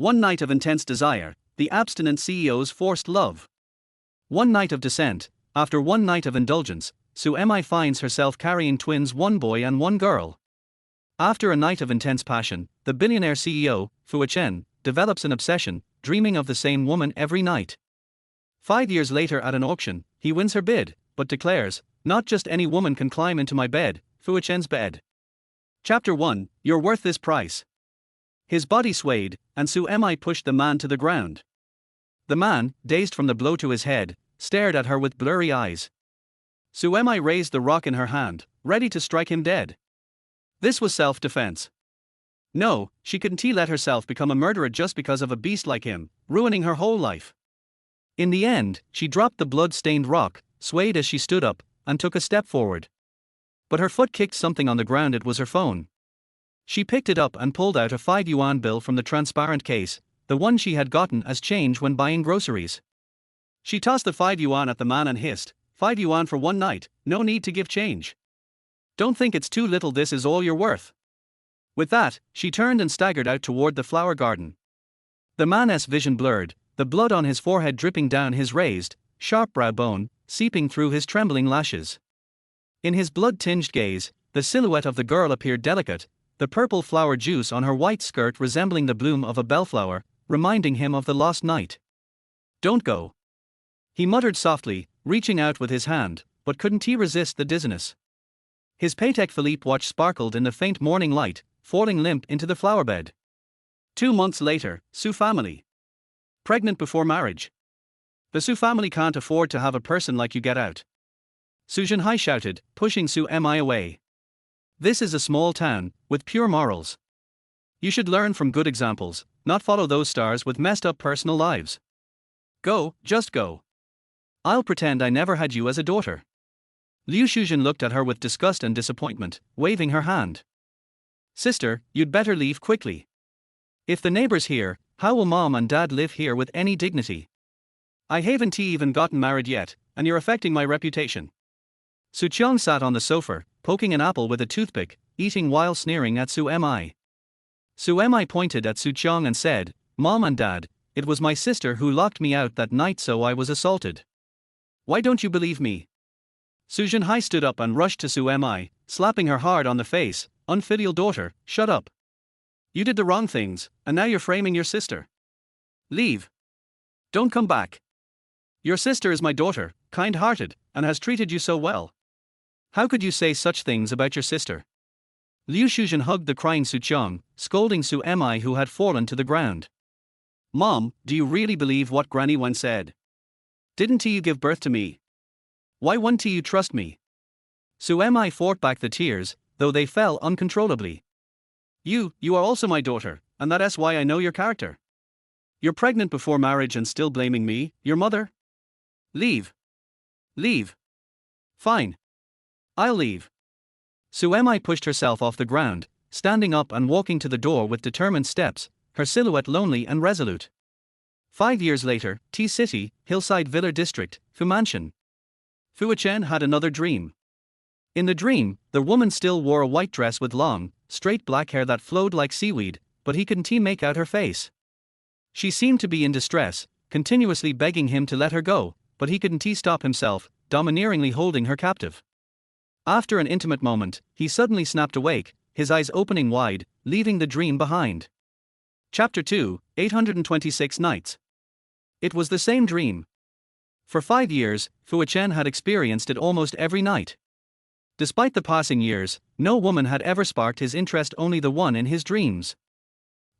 One night of intense desire, the abstinent CEO's forced love. One night of descent, after one night of indulgence, Su Mi finds herself carrying twins, one boy and one girl. After a night of intense passion, the billionaire CEO, Yichen, develops an obsession, dreaming of the same woman every night. 5 years later at an auction, he wins her bid, but declares, "Not just any woman can climb into my bed, Yichen's bed." Chapter 1, You're worth this price. His body swayed, and Su Mi pushed the man to the ground. The man, dazed from the blow to his head, stared at her with blurry eyes. Su Mi raised the rock in her hand, ready to strike him dead. This was self-defense. No, she couldn't let herself become a murderer just because of a beast like him, ruining her whole life. In the end, she dropped the blood-stained rock, swayed as she stood up, and took a step forward. But her foot kicked something on the ground. It was her phone. She picked it up and pulled out a 5 yuan bill from the transparent case, the one she had gotten as change when buying groceries. She tossed the 5 yuan at the man and hissed, 5 yuan for one night, no need to give change. Don't think it's too little, this is all you're worth. With that, she turned and staggered out toward the flower garden. The man's vision blurred, the blood on his forehead dripping down his raised, sharp brow bone, seeping through his trembling lashes. In his blood-tinged gaze, the silhouette of the girl appeared delicate, the purple flower juice on her white skirt resembling the bloom of a bellflower, reminding him of the lost night. Don't go. He muttered softly, reaching out with his hand, but couldn't he resist the dizziness? His Patek Philippe watch sparkled in the faint morning light, falling limp into the flowerbed. 2 months later, Su family. Pregnant before marriage. The Su family can't afford to have a person like you. Get out. Su Zhenhai shouted, pushing Su Mi away. This is a small town, with pure morals. You should learn from good examples, not follow those stars with messed up personal lives. Go, just go. I'll pretend I never had you as a daughter. Liu Shuzhen looked at her with disgust and disappointment, waving her hand. Sister, you'd better leave quickly. If the neighbors hear, how will mom and dad live here with any dignity? I haven't even gotten married yet, and you're affecting my reputation. Su Qiang sat on the sofa, poking an apple with a toothpick, eating while sneering at Su Mi. Su Mi pointed at Su Qiang and said, Mom and Dad, it was my sister who locked me out that night, so I was assaulted. Why don't you believe me? Su Zhenhai stood up and rushed to Su Mi, slapping her hard on the face. Unfilial daughter, shut up. You did the wrong things, and now you're framing your sister. Leave. Don't come back. Your sister is my daughter, kind-hearted, and has treated you so well. How could you say such things about your sister? Liu Shuzhen hugged the crying Su Qiang, scolding Su Mi, who had fallen to the ground. Mom, do you really believe what Granny Wen said? Didn't you give birth to me? Why won't you trust me? Su Mi fought back the tears, though they fell uncontrollably. You are also my daughter, and that's why I know your character. You're pregnant before marriage and still blaming me, your mother? Leave. Leave. Fine. I'll leave. Su Mi pushed herself off the ground, standing up and walking to the door with determined steps, her silhouette lonely and resolute. 5 years later, T-City, Hillside Villa District, Fu Mansion. Yichen had another dream. In the dream, the woman still wore a white dress with long, straight black hair that flowed like seaweed, but he couldn't make out her face. She seemed to be in distress, continuously begging him to let her go, but he couldn't stop himself, domineeringly holding her captive. After an intimate moment, he suddenly snapped awake, his eyes opening wide, leaving the dream behind. Chapter 2, 826 Nights. It was the same dream. For 5 years, Yichen had experienced it almost every night. Despite the passing years, no woman had ever sparked his interest, only the one in his dreams.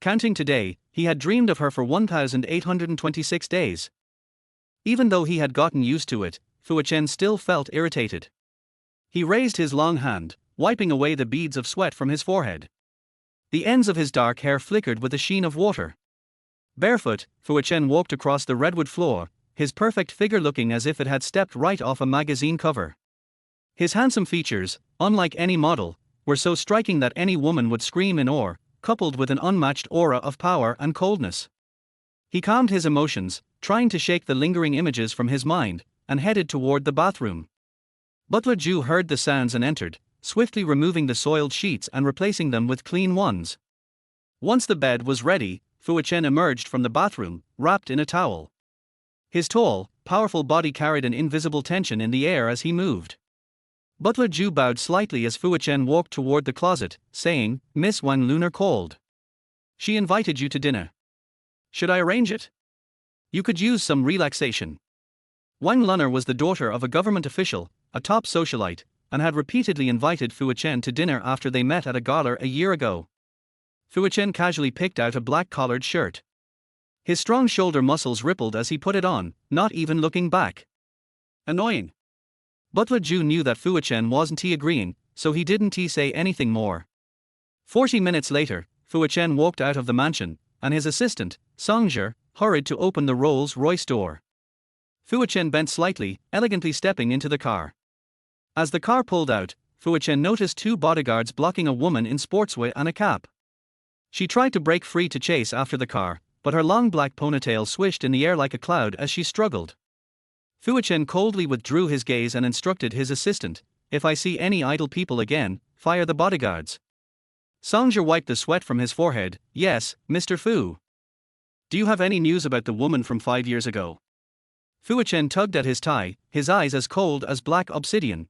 Counting today, he had dreamed of her for 1,826 days. Even though he had gotten used to it, Yichen still felt irritated. He raised his long hand, wiping away the beads of sweat from his forehead. The ends of his dark hair flickered with a sheen of water. Barefoot, Yichen walked across the redwood floor, his perfect figure looking as if it had stepped right off a magazine cover. His handsome features, unlike any model, were so striking that any woman would scream in awe, coupled with an unmatched aura of power and coldness. He calmed his emotions, trying to shake the lingering images from his mind, and headed toward the bathroom. Butler Ju heard the sounds and entered, swiftly removing the soiled sheets and replacing them with clean ones. Once the bed was ready, Fu Chen emerged from the bathroom, wrapped in a towel. His tall, powerful body carried an invisible tension in the air as he moved. Butler Ju bowed slightly as Fu Chen walked toward the closet, saying, "Miss Wang Lunar called. She invited you to dinner. Should I arrange it? You could use some relaxation." Wang Lunar was the daughter of a government official, a top socialite, and had repeatedly invited Fu Chen to dinner after they met at a gala a year ago. Fu Chen casually picked out a black-collared shirt. His strong shoulder muscles rippled as he put it on, not even looking back. Annoying. Butler Ju knew that Fu Chen wasn't agreeing, so he didn't say anything more. 40 minutes later, Fu Chen walked out of the mansion, and his assistant, Song Zhe, hurried to open the Rolls-Royce door. Fu Chen bent slightly, elegantly stepping into the car. As the car pulled out, Fu Chen noticed 2 bodyguards blocking a woman in sportswear and a cap. She tried to break free to chase after the car, but her long black ponytail swished in the air like a cloud as she struggled. Fu Chen coldly withdrew his gaze and instructed his assistant, "If I see any idle people again, fire the bodyguards." Song Zhe wiped the sweat from his forehead. "Yes, Mr. Fu. Do you have any news about the woman from 5 years ago?" Fu Chen tugged at his tie, his eyes as cold as black obsidian.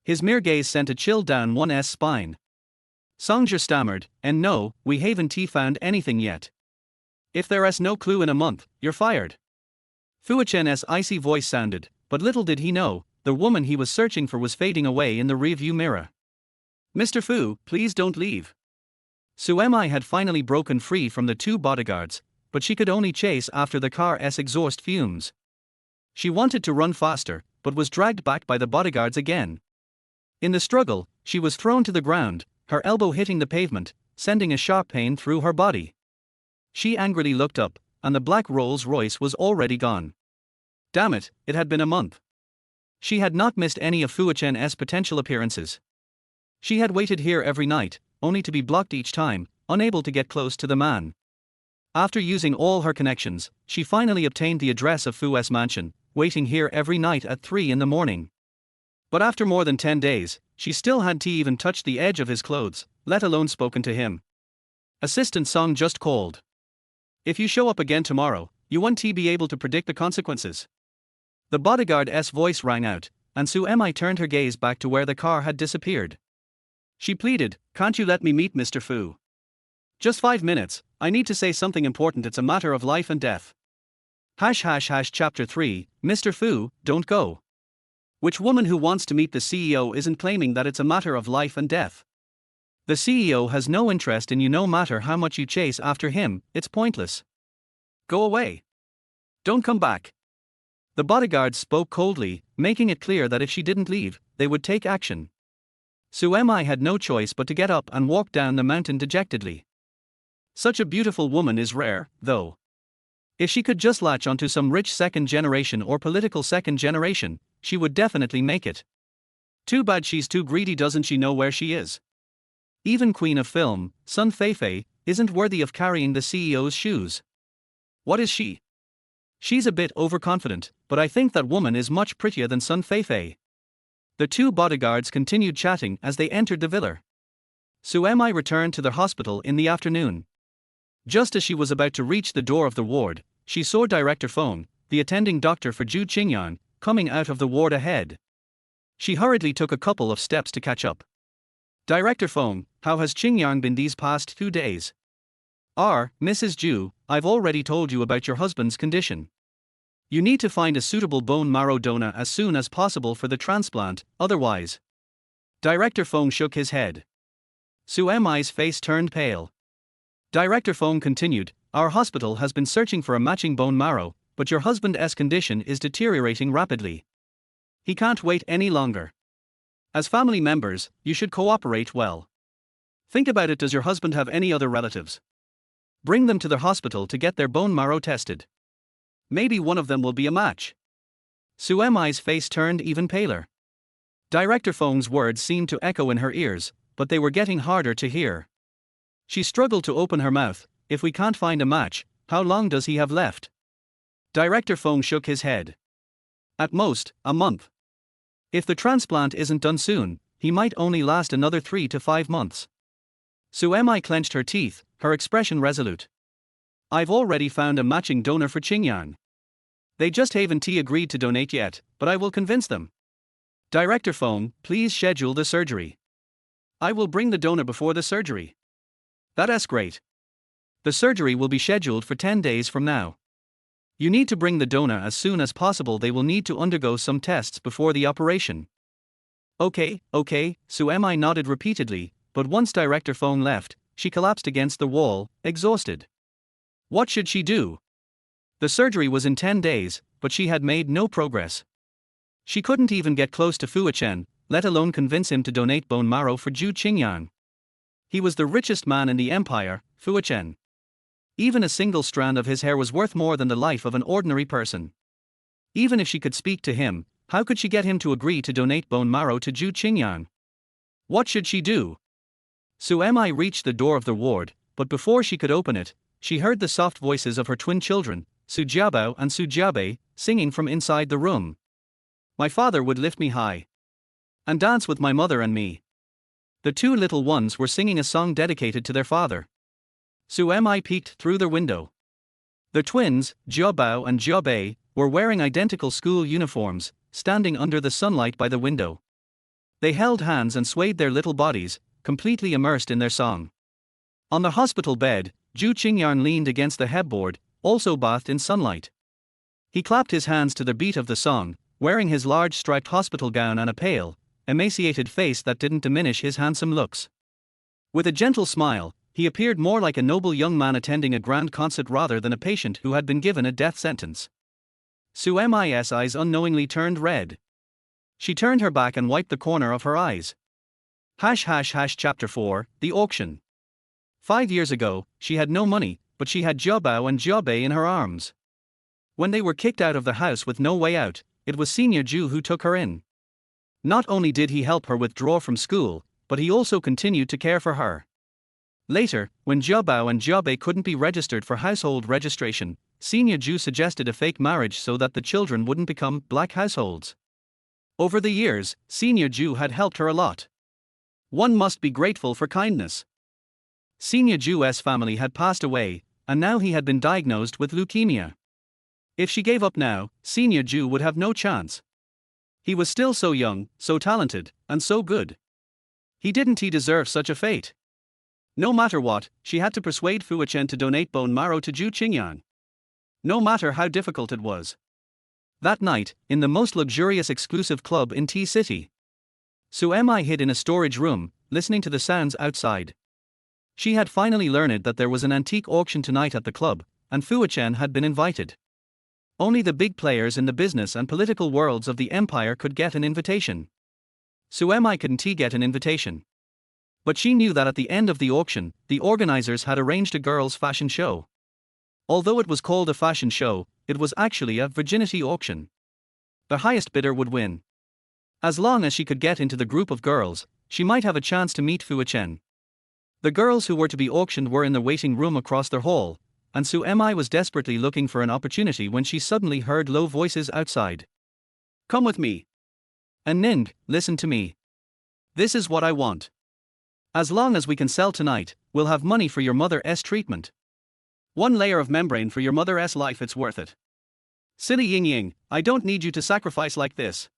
His mere gaze sent a chill down one's spine. Song Zhe stammered, "And no, we haven't found anything yet. If there's no clue in a month, you're fired." Fu Chen's icy voice sounded, but little did he know, the woman he was searching for was fading away in the rearview mirror. "Mr. Fu, please don't leave." Su Mi had finally broken free from the 2 bodyguards, but she could only chase after the car's exhaust fumes. She wanted to run faster, but was dragged back by the bodyguards again. In the struggle, she was thrown to the ground, her elbow hitting the pavement, sending a sharp pain through her body. She angrily looked up, and the black Rolls-Royce was already gone. Damn it, it had been a month. She had not missed any of Fu Chen's potential appearances. She had waited here every night, only to be blocked each time, unable to get close to the man. After using all her connections, she finally obtained the address of Fu's mansion, waiting here every night at 3 in the morning. But after more than 10 days, she still hadn't even touched the edge of his clothes, let alone spoken to him. Assistant Song just called. "If you show up again tomorrow, you won't be able to predict the consequences." The bodyguard's voice rang out, and Su Mi turned her gaze back to where the car had disappeared. She pleaded, "Can't you let me meet Mr. Fu? Just 5 minutes, I need to say something important, it's a matter of life and death." Chapter 3, Mr. Fu, don't go. Which woman who wants to meet the CEO isn't claiming that it's a matter of life and death? The CEO has no interest in you no matter how much you chase after him, it's pointless. Go away. Don't come back. The bodyguards spoke coldly, making it clear that if she didn't leave, they would take action. Su Mi had no choice but to get up and walk down the mountain dejectedly. Such a beautiful woman is rare, though. If she could just latch onto some rich second generation or political second generation, she would definitely make it. Too bad she's too greedy, doesn't she know where she is? Even Queen of Film, Sun Feifei, isn't worthy of carrying the CEO's shoes. What is she? She's a bit overconfident, but I think that woman is much prettier than Sun Feifei. The 2 bodyguards continued chatting as they entered the villa. Su Mi returned to the hospital in the afternoon. Just as she was about to reach the door of the ward, she saw Director Feng, the attending doctor for Zhu Qingyang, coming out of the ward ahead. She hurriedly took a couple of steps to catch up. "Director Feng, how has Qingyang been these past 2 days?" "Mrs. Zhu, I've already told you about your husband's condition. You need to find a suitable bone marrow donor as soon as possible for the transplant, otherwise." Director Feng shook his head. Su Mi's face turned pale. Director Feng continued, "Our hospital has been searching for a matching bone marrow, but your husband's condition is deteriorating rapidly. He can't wait any longer. As family members, you should cooperate well. Think about it, does your husband have any other relatives? Bring them to the hospital to get their bone marrow tested. Maybe one of them will be a match." Su Mi's face turned even paler. Director Feng's words seemed to echo in her ears, but they were getting harder to hear. She struggled to open her mouth. "If we can't find a match, how long does he have left?" Director Feng shook his head. "At most, a month. If the transplant isn't done soon, he might only last another 3 to 5 months. Su Mi clenched her teeth, her expression resolute. I've already found a matching donor for Qingyang. They just haven't agreed to donate yet, but I will convince them. Director phone, please schedule the surgery. I will bring the donor before the surgery. That's great. The surgery will be scheduled for 10 days from now. You need to bring the donor as soon as possible. They will need to undergo some tests before the operation. Okay, Su Mi nodded repeatedly, but once director phone left, she collapsed against the wall, exhausted. What should she do? The surgery was in 10 days, but she had made no progress. She couldn't even get close to Yichen, let alone convince him to donate bone marrow for Zhu Qingyang. He was the richest man in the empire, Yichen. Even a single strand of his hair was worth more than the life of an ordinary person. Even if she could speak to him, how could she get him to agree to donate bone marrow to Zhu Qingyang? What should she do? Su Mi reached the door of the ward, but before she could open it, she heard the soft voices of her twin children, Su Jiabao and Su Jiabei, singing from inside the room. My father would lift me high and dance with my mother and me. The two little ones were singing a song dedicated to their father. Su Mi peeked through the window. The twins, Jiabao and Jiabei, were wearing identical school uniforms, standing under the sunlight by the window. They held hands and swayed their little bodies, completely immersed in their song. On the hospital bed, Zhu Qingyang leaned against the headboard, also bathed in sunlight. He clapped his hands to the beat of the song, wearing his large striped hospital gown and a pale, emaciated face that didn't diminish his handsome looks. With a gentle smile, he appeared more like a noble young man attending a grand concert rather than a patient who had been given a death sentence. Su Mi's eyes unknowingly turned red. She turned her back and wiped the corner of her eyes. Chapter 4, The Auction. 5 years ago, she had no money, but she had Jiabao and Jiabei in her arms. When they were kicked out of the house with no way out, it was Senior Zhu who took her in. Not only did he help her withdraw from school, but he also continued to care for her. Later, when Jiabao and Jiabei couldn't be registered for household registration, Senior Zhu suggested a fake marriage so that the children wouldn't become black households. Over the years, Senior Zhu had helped her a lot. One must be grateful for kindness. Senior Zhu's family had passed away, and now he had been diagnosed with leukemia. If she gave up now, Senior Zhu would have no chance. He was still so young, so talented, and so good. He deserve such a fate? No matter what, she had to persuade Yichen to donate bone marrow to Zhu Qingyang. No matter how difficult it was. That night, in the most luxurious exclusive club in T-City, Su Mi hid in a storage room, listening to the sounds outside. She had finally learned that there was an antique auction tonight at the club, and Yichen had been invited. Only the big players in the business and political worlds of the empire could get an invitation. Su Mi couldn't get an invitation. But she knew that at the end of the auction, the organizers had arranged a girls' fashion show. Although it was called a fashion show, it was actually a virginity auction. The highest bidder would win. As long as she could get into the group of girls, she might have a chance to meet Yichen. The girls who were to be auctioned were in the waiting room across the hall, and Su Mi was desperately looking for an opportunity when she suddenly heard low voices outside. Come with me. And Ning, listen to me. This is what I want. As long as we can sell tonight, we'll have money for your mother's treatment. 1 layer of membrane for your mother's life, it's worth it. Silly Ying, I don't need you to sacrifice like this.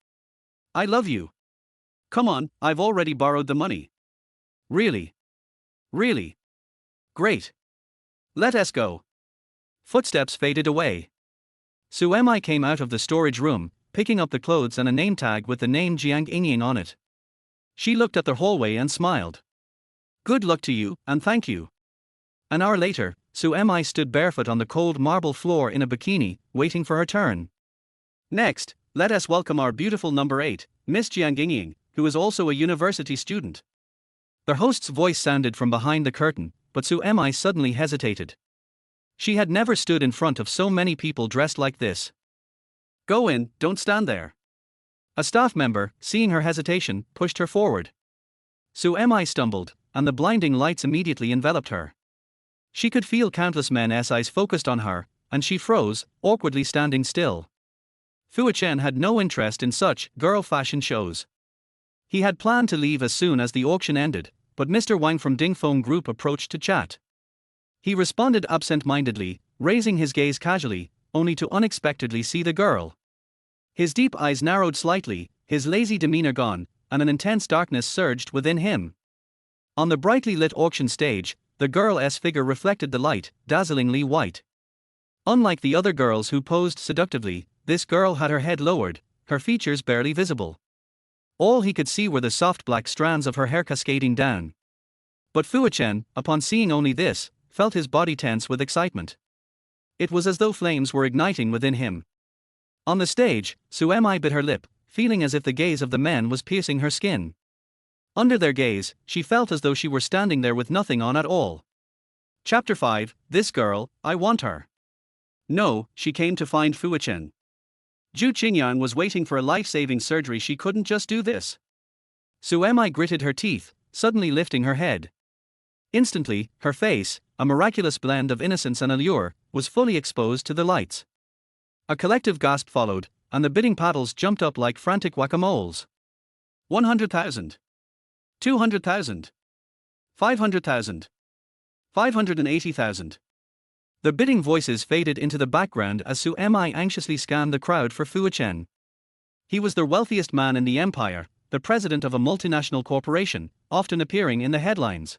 I love you. Come on, I've already borrowed the money. Really? Really? Great. Let us go. Footsteps faded away. Su Mi came out of the storage room, picking up the clothes and a name tag with the name Jiang Ying on it. She looked at the hallway and smiled. Good luck to you, and thank you. An hour later, Su Mi stood barefoot on the cold marble floor in a bikini, waiting for her turn. Next, let us welcome our beautiful number 8, Miss Jiang Ying, who is also a university student. The host's voice sounded from behind the curtain, but Su Mi suddenly hesitated. She had never stood in front of so many people dressed like this. Go in, don't stand there. A staff member, seeing her hesitation, pushed her forward. Su Mi stumbled, and the blinding lights immediately enveloped her. She could feel countless men's eyes focused on her, and she froze, awkwardly standing still. Yichen had no interest in such girl fashion shows. He had planned to leave as soon as the auction ended, but Mr. Wang from Dingfeng Group approached to chat. He responded absent-mindedly, raising his gaze casually, only to unexpectedly see the girl. His deep eyes narrowed slightly, his lazy demeanor gone, and an intense darkness surged within him. On the brightly lit auction stage, the girl's figure reflected the light, dazzlingly white. Unlike the other girls who posed seductively, this girl had her head lowered, her features barely visible. All he could see were the soft black strands of her hair cascading down. But Yichen, upon seeing only this, felt his body tense with excitement. It was as though flames were igniting within him. On the stage, Sue bit her lip, feeling as if the gaze of the men was piercing her skin. Under their gaze, she felt as though she were standing there with nothing on at all. Chapter 5, This Girl, I Want Her. No, she came to find Yichen. Zhu Qingyang was waiting for a life-saving surgery. She couldn't just do this. Sue gritted her teeth, suddenly lifting her head. Instantly, her face, a miraculous blend of innocence and allure, was fully exposed to the lights. A collective gasp followed, and the bidding paddles jumped up like frantic whack-a-moles. 100,000. 200,000. 500,000. 580,000. The bidding voices faded into the background as Sue anxiously scanned the crowd for Yichen. He was the wealthiest man in the empire, the president of a multinational corporation, often appearing in the headlines.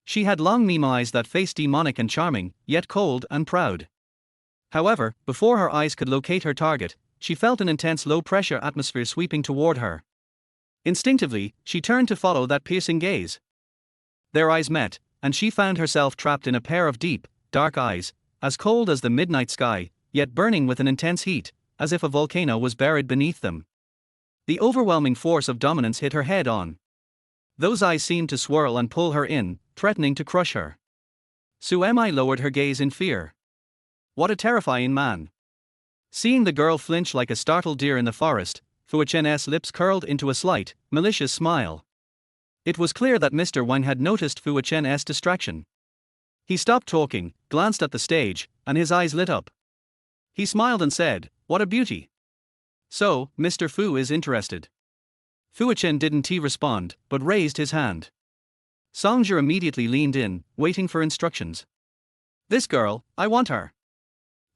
She had long memorized that face, demonic and charming, yet cold and proud. However, before her eyes could locate her target, she felt an intense low-pressure atmosphere sweeping toward her. Instinctively, she turned to follow that piercing gaze. Their eyes met, and she found herself trapped in a pair of deep, dark eyes, as cold as the midnight sky, yet burning with an intense heat, as if a volcano was buried beneath them. The overwhelming force of dominance hit her head on. Those eyes seemed to swirl and pull her in, threatening to crush her. Sue lowered her gaze in fear. What a terrifying man. Seeing the girl flinch like a startled deer in the forest, Yichen's lips curled into a slight, malicious smile. It was clear that Mr. Wang had noticed Yichen's distraction. He stopped talking, glanced at the stage, and his eyes lit up. He smiled and said, "What a beauty." "So, Mr. Fu is interested." Yichen didn't respond, but raised his hand. Songzhi immediately leaned in, waiting for instructions. "This girl, I want her."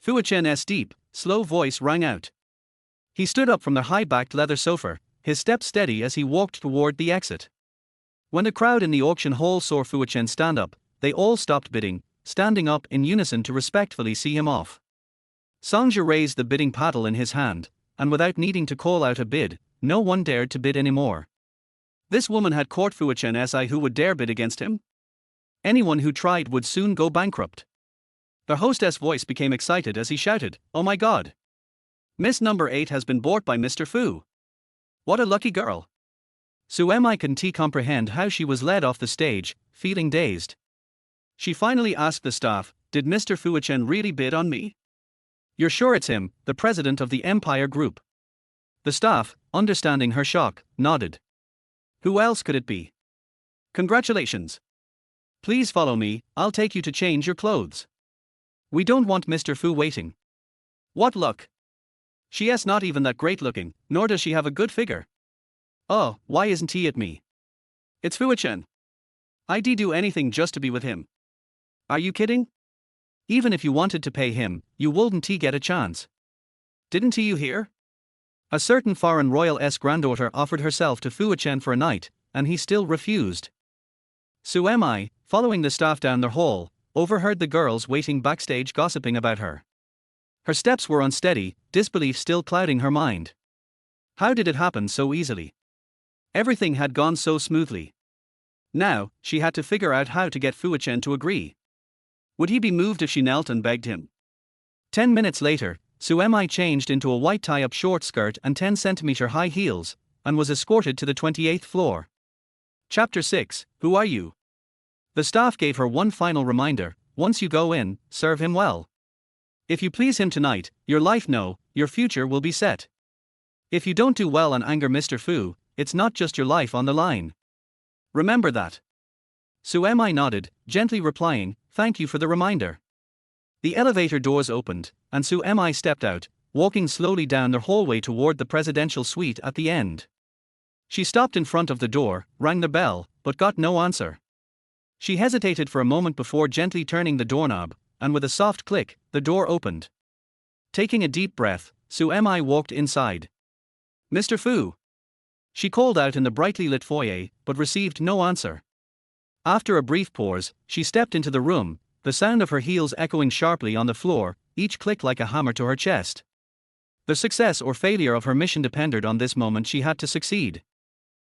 Yichen's deep, slow voice rang out. He stood up from the high-backed leather sofa, his step steady as he walked toward the exit. When the crowd in the auction hall saw Yichen stand up, they all stopped bidding, standing up in unison to respectfully see him off. Songzhi raised the bidding paddle in his hand, and without needing to call out a bid, no one dared to bid anymore. This woman had caught Yichen's eye. Who would dare bid against him? Anyone who tried would soon go bankrupt. The hostess' voice became excited as he shouted, "Oh my God! Miss Number 8 has been bought by Mr. Fu. What a lucky girl." Sue couldn't comprehend how she was led off the stage, feeling dazed. She finally asked the staff, "Did Mr. Yichen really bid on me?" "You're sure it's him, the president of the Empire Group?" The staff, understanding her shock, nodded. "Who else could it be?" "Congratulations. Please follow me, I'll take you to change your clothes. We don't want Mr. Fu waiting." "What luck. She's not even that great looking, nor does she have a good figure." "Oh, why isn't he at me?" "It's Yichen. I'd do anything just to be with him." "Are you kidding? Even if you wanted to pay him, you wouldn't get a chance. Didn't you hear? A certain foreign royal's granddaughter offered herself to Yichen for a night, and he still refused." Sue, following the staff down the hall, overheard the girls waiting backstage gossiping about her. Her steps were unsteady, disbelief still clouding her mind. How did it happen so easily? Everything had gone so smoothly. Now, she had to figure out how to get Yichen to agree. Would he be moved if she knelt and begged him? 10 minutes later, Sue changed into a white tie-up short skirt and 10-centimeter high heels, and was escorted to the 28th floor. Chapter 6, Who Are You? The staff gave her one final reminder: once you go in, serve him well. If you please him tonight, your future will be set. If you don't do well and anger Mr. Fu, it's not just your life on the line. Remember that. Sue nodded, gently replying, "Thank you for the reminder." The elevator doors opened, and Sue stepped out, walking slowly down the hallway toward the presidential suite at the end. She stopped in front of the door, rang the bell, but got no answer. She hesitated for a moment before gently turning the doorknob, and with a soft click, the door opened. Taking a deep breath, Su Mi walked inside. "Mr. Fu!" She called out in the brightly lit foyer, but received no answer. After a brief pause, she stepped into the room, the sound of her heels echoing sharply on the floor, each click like a hammer to her chest. The success or failure of her mission depended on this moment. She had to succeed.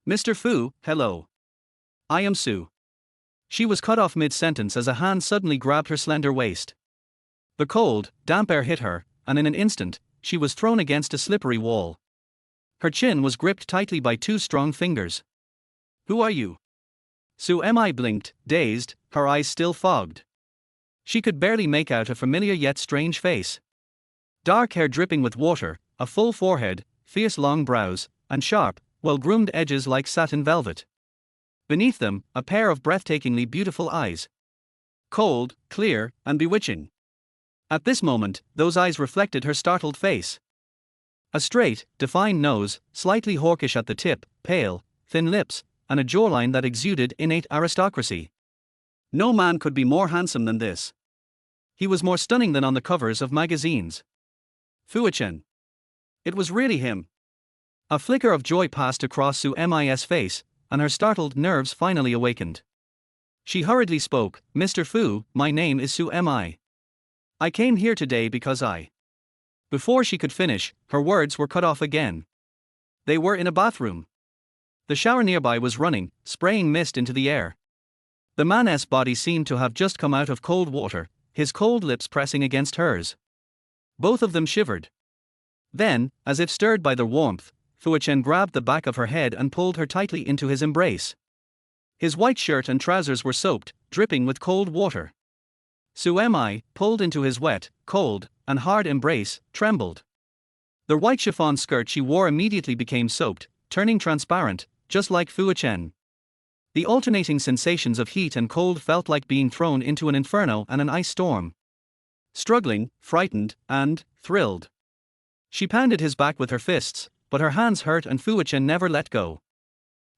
"Mr. Fu, hello. I am Su." She was cut off mid-sentence as a hand suddenly grabbed her slender waist. The cold, damp air hit her, and in an instant, she was thrown against a slippery wall. Her chin was gripped tightly by two strong fingers. "Who are you?" Su Mi blinked, dazed, her eyes still fogged. She could barely make out a familiar yet strange face. Dark hair dripping with water, a full forehead, fierce long brows, and sharp, well-groomed edges like satin velvet. Beneath them, a pair of breathtakingly beautiful eyes. Cold, clear, and bewitching. At this moment, those eyes reflected her startled face. A straight, defined nose, slightly hawkish at the tip, pale, thin lips, and a jawline that exuded innate aristocracy. No man could be more handsome than this. He was more stunning than on the covers of magazines. Fu Yichen. It was really him. A flicker of joy passed across Su Mi's face, and her startled nerves finally awakened. She hurriedly spoke, "Mr. Fu, my name is Su Mi. I came here today because I..." Before she could finish, her words were cut off again. They were in a bathroom. The shower nearby was running, spraying mist into the air. The man's body seemed to have just come out of cold water, his cold lips pressing against hers. Both of them shivered. Then, as if stirred by the warmth, Fu Yichen grabbed the back of her head and pulled her tightly into his embrace. His white shirt and trousers were soaked, dripping with cold water. Su Mi, pulled into his wet, cold, and hard embrace, trembled. The white chiffon skirt she wore immediately became soaked, turning transparent, just like Fu Yichen. The alternating sensations of heat and cold felt like being thrown into an inferno and an ice storm. Struggling, frightened, and thrilled. She pounded his back with her fists, but her hands hurt and Fu Yichen never let go.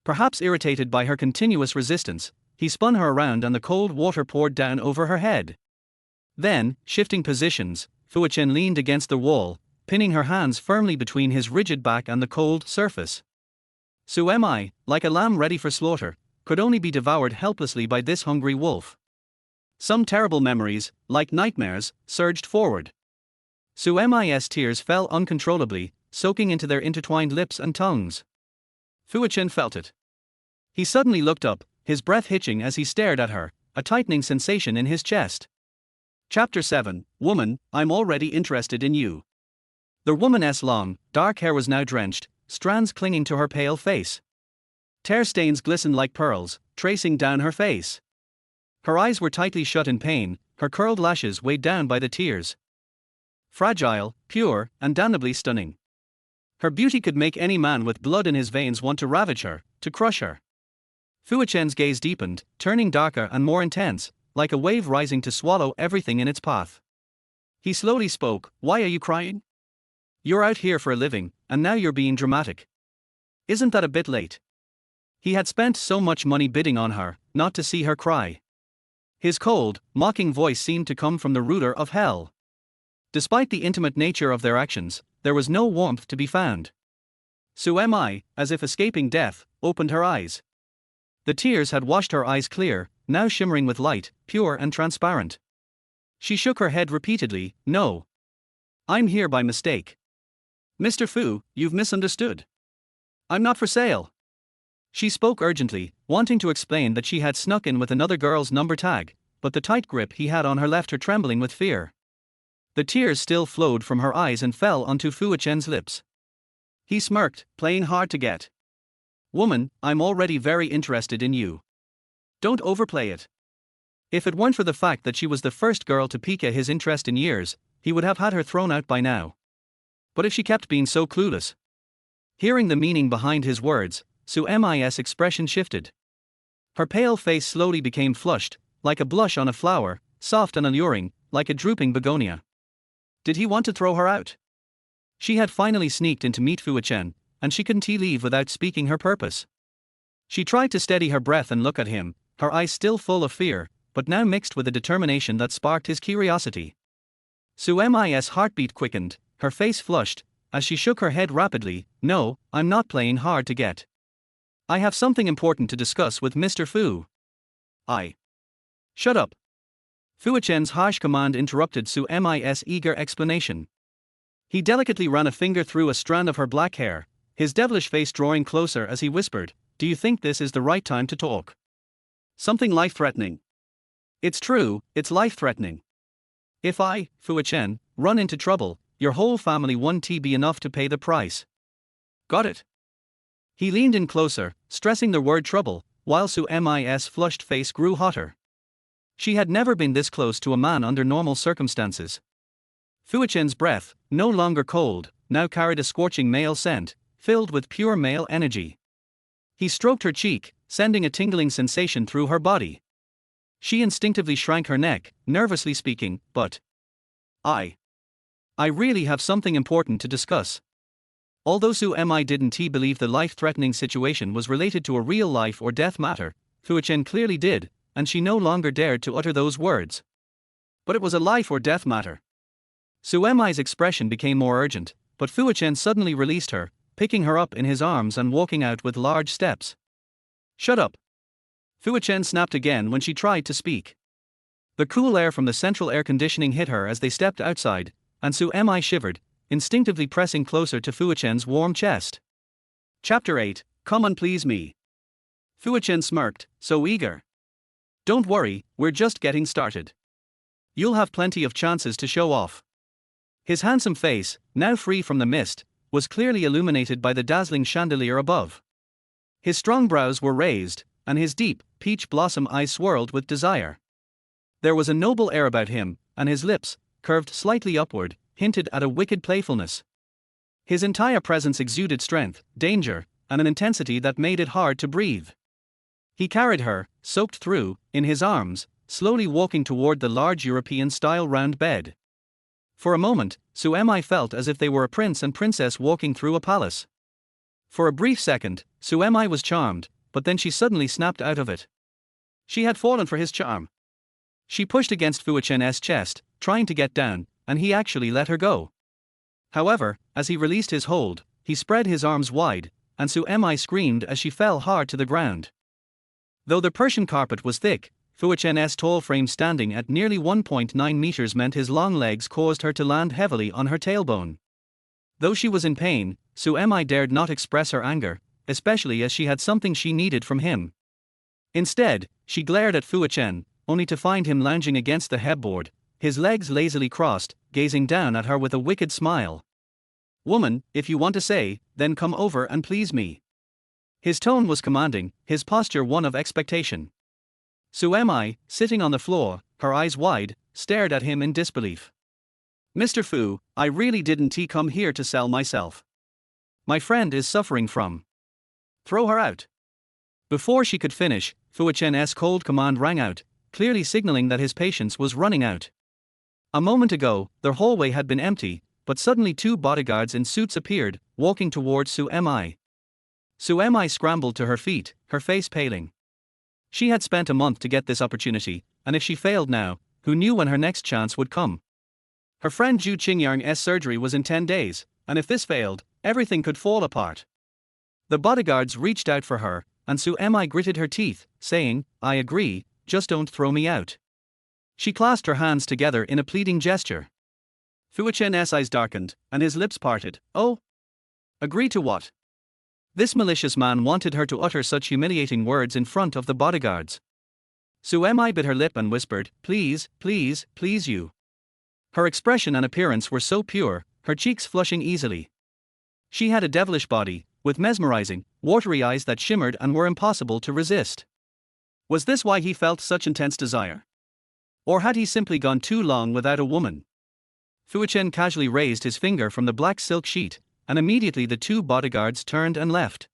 Perhaps irritated by her continuous resistance, he spun her around and the cold water poured down over her head. Then, shifting positions, Fu Yichen leaned against the wall, pinning her hands firmly between his rigid back and the cold surface. Su Mi, like a lamb ready for slaughter, could only be devoured helplessly by this hungry wolf. Some terrible memories, like nightmares, surged forward. Su Mi's tears fell uncontrollably, soaking into their intertwined lips and tongues. Fu Yichen felt it. He suddenly looked up, his breath hitching as he stared at her, a tightening sensation in his chest. Chapter 7, Woman, I'm already interested in you. The woman's long, dark hair was now drenched, strands clinging to her pale face. Tear stains glistened like pearls, tracing down her face. Her eyes were tightly shut in pain, her curled lashes weighed down by the tears. Fragile, pure, and damnably stunning. Her beauty could make any man with blood in his veins want to ravage her, to crush her. Fu Yichen's gaze deepened, turning darker and more intense, like a wave rising to swallow everything in its path. He slowly spoke, "Why are you crying? You're out here for a living, and now you're being dramatic. Isn't that a bit late?" He had spent so much money bidding on her, not to see her cry. His cold, mocking voice seemed to come from the ruler of hell. Despite the intimate nature of their actions, there was no warmth to be found. Su Mi, as if escaping death, opened her eyes. The tears had washed her eyes clear, now shimmering with light, pure and transparent. She shook her head repeatedly, "No. I'm here by mistake. Mr. Fu, you've misunderstood. I'm not for sale." She spoke urgently, wanting to explain that she had snuck in with another girl's number tag, but the tight grip he had on her left her trembling with fear. The tears still flowed from her eyes and fell onto Fu Yichen's lips. He smirked, playing hard to get. "Woman, I'm already very interested in you. Don't overplay it." If it weren't for the fact that she was the first girl to pique his interest in years, he would have had her thrown out by now. But if she kept being so clueless? Hearing the meaning behind his words, Su Mi's expression shifted. Her pale face slowly became flushed, like a blush on a flower, soft and alluring, like a drooping begonia. Did he want to throw her out? She had finally sneaked in to meet Fu Yichen, and she couldn't leave without speaking her purpose. She tried to steady her breath and look at him, her eyes still full of fear, but now mixed with a determination that sparked his curiosity. Su Mi's heartbeat quickened, her face flushed, as she shook her head rapidly. No, I'm not playing hard to get. I have something important to discuss with Mr. Fu. Shut up. Fu Chen's harsh command interrupted Su Mi's eager explanation. He delicately ran a finger through a strand of her black hair, his devilish face drawing closer as he whispered, "Do you think this is the right time to talk? Something life-threatening." "It's true, it's life-threatening. If I, Fu Chen, run into trouble, your whole family won't be enough to pay the price. Got it?" He leaned in closer, stressing the word trouble, while Su Mi's flushed face grew hotter. She had never been this close to a man under normal circumstances. Fu Chen's breath, no longer cold, now carried a scorching male scent, filled with pure male energy. He stroked her cheek, sending a tingling sensation through her body. She instinctively shrank her neck, nervously speaking, "But I really have something important to discuss." Although Su Mi didn't believe the life-threatening situation was related to a real life or death matter, Fu Chen clearly did, and she no longer dared to utter those words. But it was a life or death matter. Su Mi's expression became more urgent, but Fu Chen suddenly released her, picking her up in his arms and walking out with large steps. "Shut up." Fu Chen snapped again when she tried to speak. The cool air from the central air conditioning hit her as they stepped outside, and Su Mi shivered, instinctively pressing closer to Fu Chen's warm chest. Chapter 8, Come and Please Me. Fu Chen smirked, so eager. "Don't worry, we're just getting started. You'll have plenty of chances to show off." His handsome face, now free from the mist, was clearly illuminated by the dazzling chandelier above. His strong brows were raised, and his deep, peach blossom eyes swirled with desire. There was a noble air about him, and his lips, curved slightly upward, hinted at a wicked playfulness. His entire presence exuded strength, danger, and an intensity that made it hard to breathe. He carried her, soaked through, in his arms, slowly walking toward the large European-style round bed. For a moment, Su Mi felt as if they were a prince and princess walking through a palace. For a brief second, Su Mi was charmed, but then she suddenly snapped out of it. She had fallen for his charm. She pushed against Fu Chen's chest, trying to get down, and he actually let her go. However, as he released his hold, he spread his arms wide, and Su Mi screamed as she fell hard to the ground. Though the Persian carpet was thick, Fu Chen's tall frame standing at nearly 1.9 meters meant his long legs caused her to land heavily on her tailbone. Though she was in pain, Su Mi dared not express her anger, especially as she had something she needed from him. Instead, she glared at Fu Chen, only to find him lounging against the headboard, his legs lazily crossed, gazing down at her with a wicked smile. "Woman, if you want to say, then come over and please me." His tone was commanding, his posture one of expectation. Su Mi, sitting on the floor, her eyes wide, stared at him in disbelief. "Mr. Fu, I really didn't come here to sell myself. My friend is suffering from. Throw her out." Before she could finish, Fu Chen's cold command rang out, clearly signaling that his patience was running out. A moment ago, their hallway had been empty, but suddenly two bodyguards in suits appeared, walking towards Su Mi. Su Mi scrambled to her feet, her face paling. She had spent a month to get this opportunity, and if she failed now, who knew when her next chance would come? Her friend Zhu Qingyang's surgery was in 10 days, and if this failed, everything could fall apart. The bodyguards reached out for her, and Su Mi gritted her teeth, saying, "I agree, just don't throw me out." She clasped her hands together in a pleading gesture. Fu Chen's eyes darkened, and his lips parted. "Oh? Agree to what?" This malicious man wanted her to utter such humiliating words in front of the bodyguards. Su Mi bit her lip and whispered, "Please, please, please you." Her expression and appearance were so pure, her cheeks flushing easily. She had a devilish body, with mesmerizing, watery eyes that shimmered and were impossible to resist. Was this why he felt such intense desire? Or had he simply gone too long without a woman? Fu Chen casually raised his finger from the black silk sheet, and immediately the two bodyguards turned and left.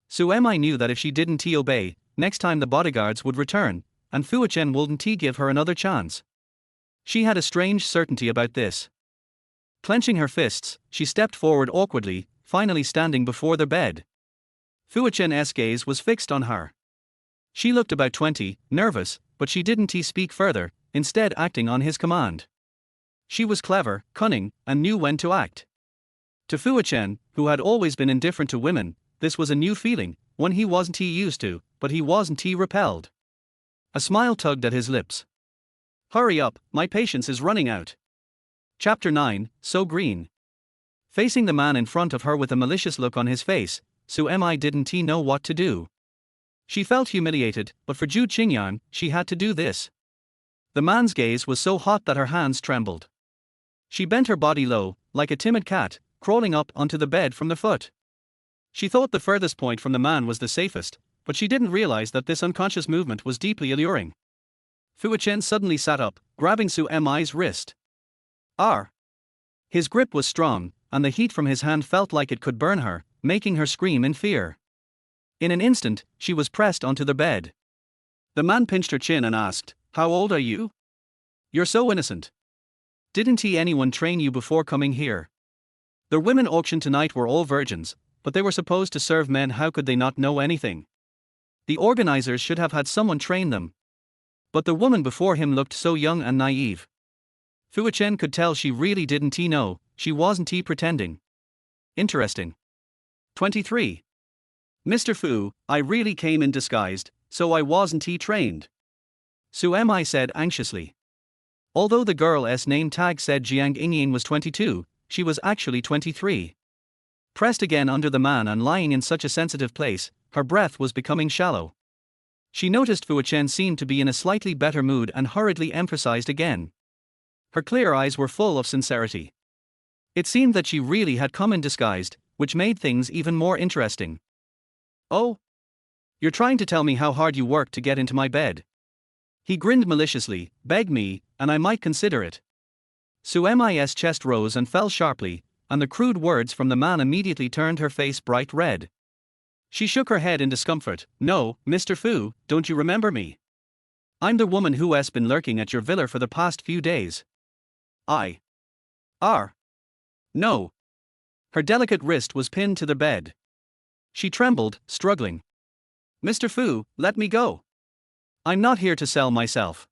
Su Mi knew that if she didn't obey, next time the bodyguards would return, and Fu Chen wouldn't give her another chance. She had a strange certainty about this. Clenching her fists, she stepped forward awkwardly, finally standing before their bed. Fu Chen's gaze was fixed on her. She looked about 20, nervous, but she didn't speak further, instead acting on his command. She was clever, cunning, and knew when to act. To Fu Chen, who had always been indifferent to women, this was a new feeling, one he wasn't used to, but he wasn't repelled. A smile tugged at his lips. Hurry up, my patience is running out. Chapter 9, So Green. Facing the man in front of her with a malicious look on his face, Su Mi didn't know what to do. She felt humiliated, but for Zhu Qingyang, she had to do this. The man's gaze was so hot that her hands trembled. She bent her body low, like a timid cat, crawling up onto the bed from the foot. She thought the furthest point from the man was the safest, but she didn't realize that this unconscious movement was deeply alluring. Fu Chen suddenly sat up, grabbing Su Mi's wrist. R. His grip was strong, and the heat from his hand felt like it could burn her, making her scream in fear. In an instant, she was pressed onto the bed. The man pinched her chin and asked, "How old are you? You're so innocent. Didn't anyone train you before coming here?" The women auctioned tonight were all virgins, but they were supposed to serve men. How could they not know anything? The organizers should have had someone train them. But the woman before him looked so young and naive. Fu Chen could tell she really didn't know, she wasn't pretending. Interesting. 23. Mr. Fu, I really came in disguised, so I wasn't trained. Su Mi said anxiously. Although the girl's name tag said Jiang Yingyin was 22, she was actually 23. Pressed again under the man and lying in such a sensitive place, her breath was becoming shallow. She noticed Fu Chen seemed to be in a slightly better mood and hurriedly emphasized again. Her clear eyes were full of sincerity. It seemed that she really had come in disguised, which made things even more interesting. Oh? You're trying to tell me how hard you worked to get into my bed. He grinned maliciously, begged me, and I might consider it. Su Mi's chest rose and fell sharply, and the crude words from the man immediately turned her face bright red. She shook her head in discomfort. No, Mr. Fu, don't you remember me? I'm the woman who's been lurking at your villa for the past few days. No. Her delicate wrist was pinned to the bed. She trembled, struggling. Mr. Fu, let me go. I'm not here to sell myself.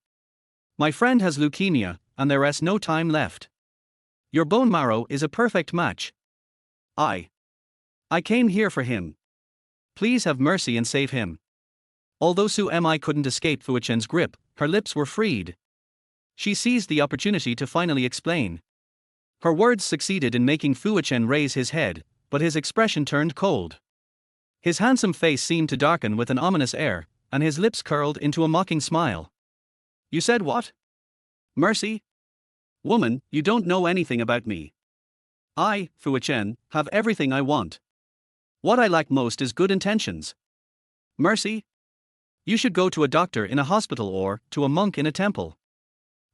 My friend has leukemia, and there's no time left. Your bone marrow is a perfect match. I came here for him. Please have mercy and save him. Although Su Mi couldn't escape Fu Chen's grip, her lips were freed. She seized the opportunity to finally explain. Her words succeeded in making Fu Chen raise his head, but his expression turned cold. His handsome face seemed to darken with an ominous air, and his lips curled into a mocking smile. You said what? Mercy? Woman, you don't know anything about me. I, Fu Chen, have everything I want. What I lack most is good intentions. Mercy? You should go to a doctor in a hospital or to a monk in a temple.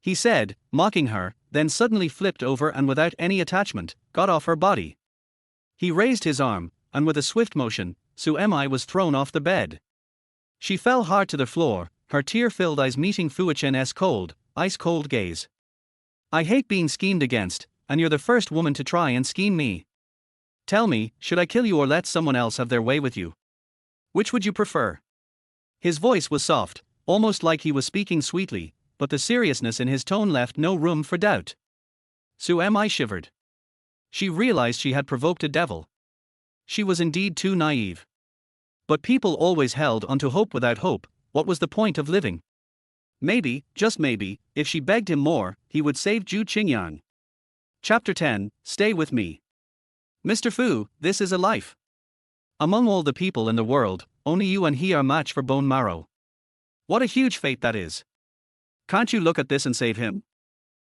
He said, mocking her, then suddenly flipped over and without any attachment, got off her body. He raised his arm, and with a swift motion, Su Mi was thrown off the bed. She fell hard to the floor, her tear-filled eyes meeting Fu Chen's cold, ice-cold gaze. I hate being schemed against, and you're the first woman to try and scheme me. Tell me, should I kill you or let someone else have their way with you? Which would you prefer? His voice was soft, almost like he was speaking sweetly, but the seriousness in his tone left no room for doubt. Su Mi shivered. She realized she had provoked a devil. She was indeed too naive. But people always held onto hope without hope. What was the point of living? Maybe, just maybe, if she begged him more, he would save Zhu Qingyang. Chapter 10, Stay with me. Mr. Fu, this is a life. Among all the people in the world, only you and he are a match for bone marrow. What a huge fate that is. Can't you look at this and save him?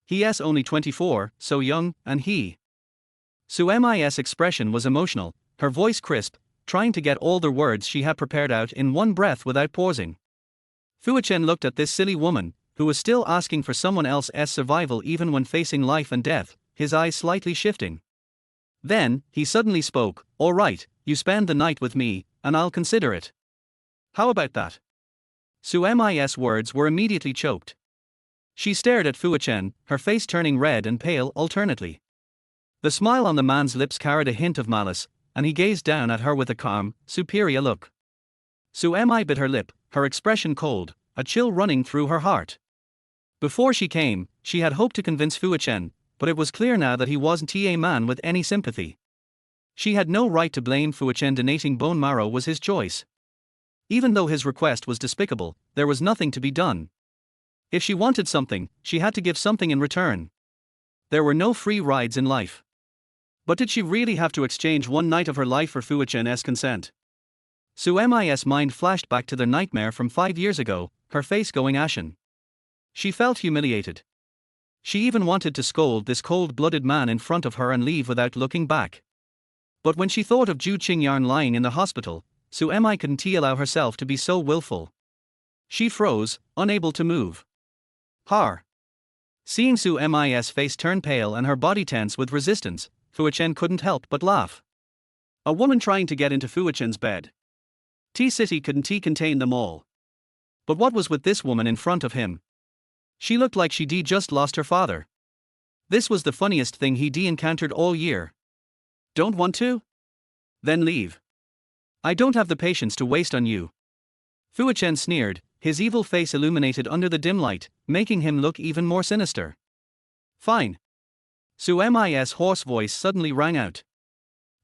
He's only 24, so young, and he. Su Mi's expression was emotional, her voice crisp, trying to get all the words she had prepared out in one breath without pausing. Fu Chen looked at this silly woman, who was still asking for someone else's survival even when facing life and death, his eyes slightly shifting. Then, he suddenly spoke, all right, you spend the night with me, and I'll consider it. How about that? Su Mi's words were immediately choked. She stared at Fu Chen, her face turning red and pale alternately. The smile on the man's lips carried a hint of malice, and he gazed down at her with a calm, superior look. Su Mi bit her lip, her expression cold, a chill running through her heart. Before she came, she had hoped to convince Fu Yichen, but it was clear now that he wasn't a man with any sympathy. She had no right to blame Fu Yichen. Donating bone marrow was his choice. Even though his request was despicable, there was nothing to be done. If she wanted something, she had to give something in return. There were no free rides in life. But did she really have to exchange one night of her life for Fu Yichen's consent? Su Mi's mind flashed back to their nightmare from 5 years ago, her face going ashen. She felt humiliated. She even wanted to scold this cold-blooded man in front of her and leave without looking back. But when she thought of Zhu Qingyarn lying in the hospital, Su Mi couldn't allow herself to be so willful. She froze, unable to move. Har. Seeing Su Mi's face turn pale and her body tense with resistance, Fu Yichen couldn't help but laugh. A woman trying to get into Fu Yichen's bed. T-City couldn't contain them all. But what was with this woman in front of him? She looked like she'd just lost her father. This was the funniest thing he'd encountered all year. Don't want to? Then leave. I don't have the patience to waste on you. Fu Yichen sneered, his evil face illuminated under the dim light, making him look even more sinister. Fine. Su Mi's hoarse voice suddenly rang out.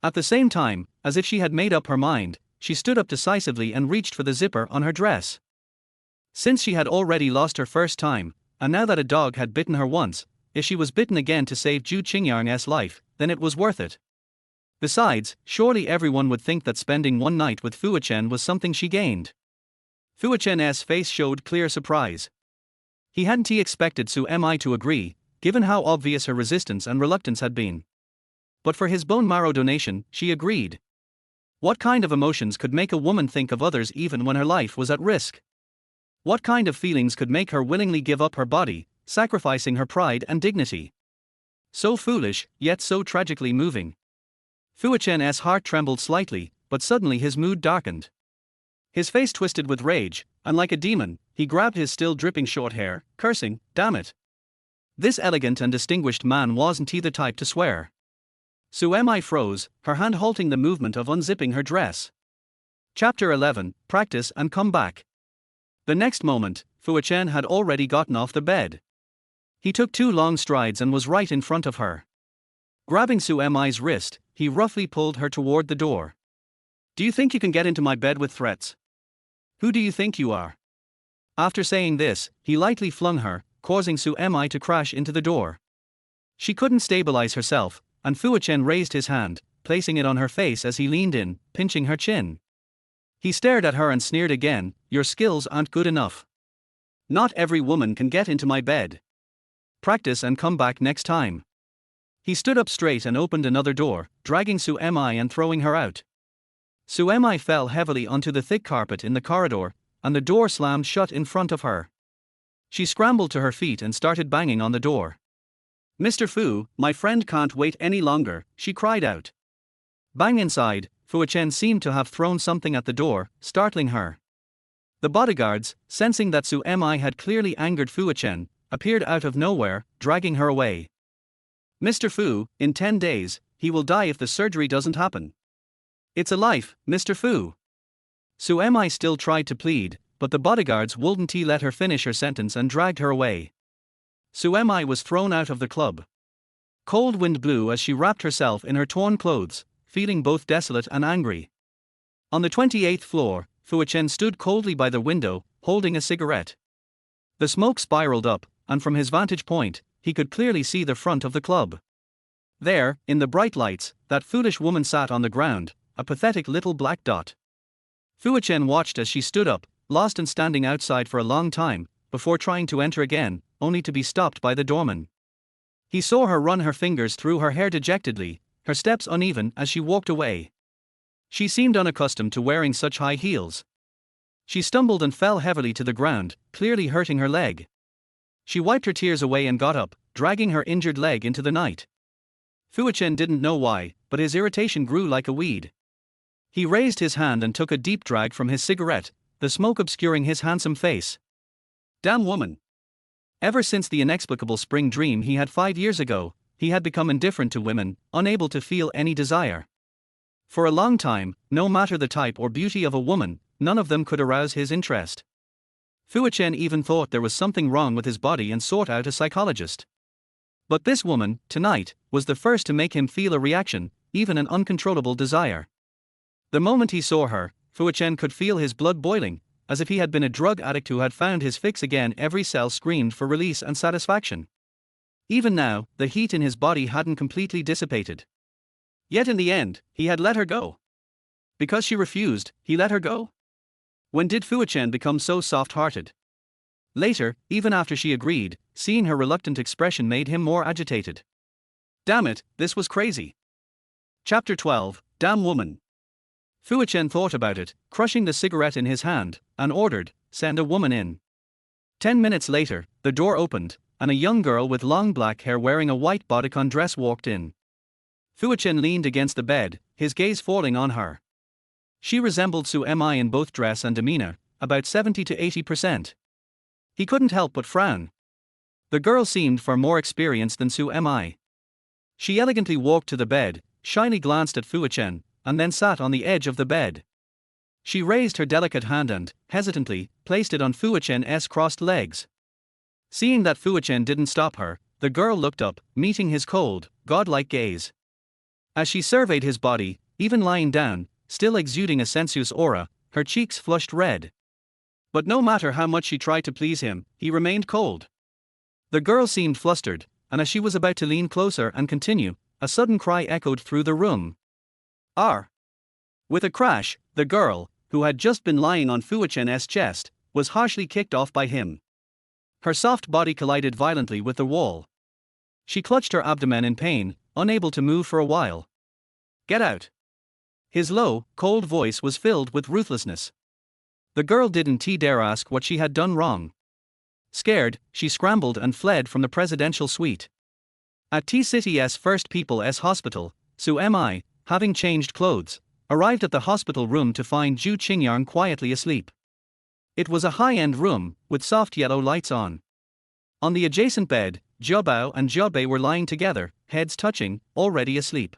At the same time, as if she had made up her mind, she stood up decisively and reached for the zipper on her dress. Since she had already lost her first time, and now that a dog had bitten her once, if she was bitten again to save Zhu Qingyarn's life, then it was worth it. Besides, surely everyone would think that spending one night with Fu Yichen was something she gained. Fu Yichen's face showed clear surprise. He hadn't expected Su Mi to agree, given how obvious her resistance and reluctance had been. But for his bone marrow donation, she agreed. What kind of emotions could make a woman think of others even when her life was at risk? What kind of feelings could make her willingly give up her body, sacrificing her pride and dignity? So foolish, yet so tragically moving. Fu Yichen's heart trembled slightly, but suddenly his mood darkened. His face twisted with rage, and like a demon, he grabbed his still dripping short hair, cursing, "Damn it." This elegant and distinguished man wasn't he the type to swear. Su Mi froze, her hand halting the movement of unzipping her dress. Chapter 11, Practice and Come Back. The next moment, Fu Yichen had already gotten off the bed. He took 2 long strides and was right in front of her. Grabbing Su Mi's wrist, he roughly pulled her toward the door. Do you think you can get into my bed with threats? Who do you think you are? After saying this, he lightly flung her, causing Su Mi to crash into the door. She couldn't stabilize herself, and Fu Yichen raised his hand, placing it on her face as he leaned in, pinching her chin. He stared at her and sneered again, "Your skills aren't good enough. Not every woman can get into my bed. Practice and come back next time." He stood up straight and opened another door, dragging Su Mi and throwing her out. Su Mi fell heavily onto the thick carpet in the corridor, and the door slammed shut in front of her. She scrambled to her feet and started banging on the door. "Mr. Fu, my friend can't wait any longer," she cried out. Bang inside, Fu Yichen seemed to have thrown something at the door, startling her. The bodyguards, sensing that Su Mi had clearly angered Fu Yichen, appeared out of nowhere, dragging her away. "Mr. Fu, in 10 days, he will die if the surgery doesn't happen. It's a life, Mr. Fu." Su Mi still tried to plead, but the bodyguards wouldn't let her finish her sentence and dragged her away. Su Mi was thrown out of the club. Cold wind blew as she wrapped herself in her torn clothes, feeling both desolate and angry. On the 28th floor, Fu Yichen stood coldly by the window, holding a cigarette. The smoke spiraled up, and from his vantage point, he could clearly see the front of the club. There, in the bright lights, that foolish woman sat on the ground, a pathetic little black dot. Fu Yichen watched as she stood up, lost and standing outside for a long time, before trying to enter again, only to be stopped by the doorman. He saw her run her fingers through her hair dejectedly, her steps uneven as she walked away. She seemed unaccustomed to wearing such high heels. She stumbled and fell heavily to the ground, clearly hurting her leg. She wiped her tears away and got up, dragging her injured leg into the night. Fu Yichen didn't know why, but his irritation grew like a weed. He raised his hand and took a deep drag from his cigarette, the smoke obscuring his handsome face. Damn woman. Ever since the inexplicable spring dream he had 5 years ago, he had become indifferent to women, unable to feel any desire. For a long time, no matter the type or beauty of a woman, none of them could arouse his interest. Yichen even thought there was something wrong with his body and sought out a psychologist. But this woman, tonight, was the first to make him feel a reaction, even an uncontrollable desire. The moment he saw her, Yichen could feel his blood boiling, as if he had been a drug addict who had found his fix again. Every cell screamed for release and satisfaction. Even now, the heat in his body hadn't completely dissipated. Yet in the end, he had let her go. Because she refused, he let her go? When did Yichen become so soft-hearted? Later, even after she agreed, seeing her reluctant expression made him more agitated. Damn it, this was crazy. Chapter 12, Damn Woman. Yichen thought about it, crushing the cigarette in his hand, and ordered, "Send a woman in." 10 minutes later, the door opened, and a young girl with long black hair wearing a white bodycon dress walked in. Yichen leaned against the bed, his gaze falling on her. She resembled Su Mi in both dress and demeanor, about 70 to 80%. He couldn't help but frown. The girl seemed far more experienced than Su Mi. She elegantly walked to the bed, shyly glanced at Yichen, and then sat on the edge of the bed. She raised her delicate hand and, hesitantly, placed it on Yichen's crossed legs. Seeing that Yichen didn't stop her, the girl looked up, meeting his cold, godlike gaze. As she surveyed his body, even lying down, still exuding a sensuous aura, her cheeks flushed red. But no matter how much she tried to please him, he remained cold. The girl seemed flustered, and as she was about to lean closer and continue, a sudden cry echoed through the room. "R!" With a crash, the girl, who had just been lying on Yichen's chest, was harshly kicked off by him. Her soft body collided violently with the wall. She clutched her abdomen in pain, unable to move for a while. "Get out!" His low, cold voice was filled with ruthlessness. The girl didn't dare ask what she had done wrong. Scared, she scrambled and fled from the presidential suite. At T-City's First People's Hospital, Su Mi, having changed clothes, arrived at the hospital room to find Zhu Qingyang quietly asleep. It was a high-end room, with soft yellow lights on. On the adjacent bed, Jiabao and Jiabei were lying together, heads touching, already asleep.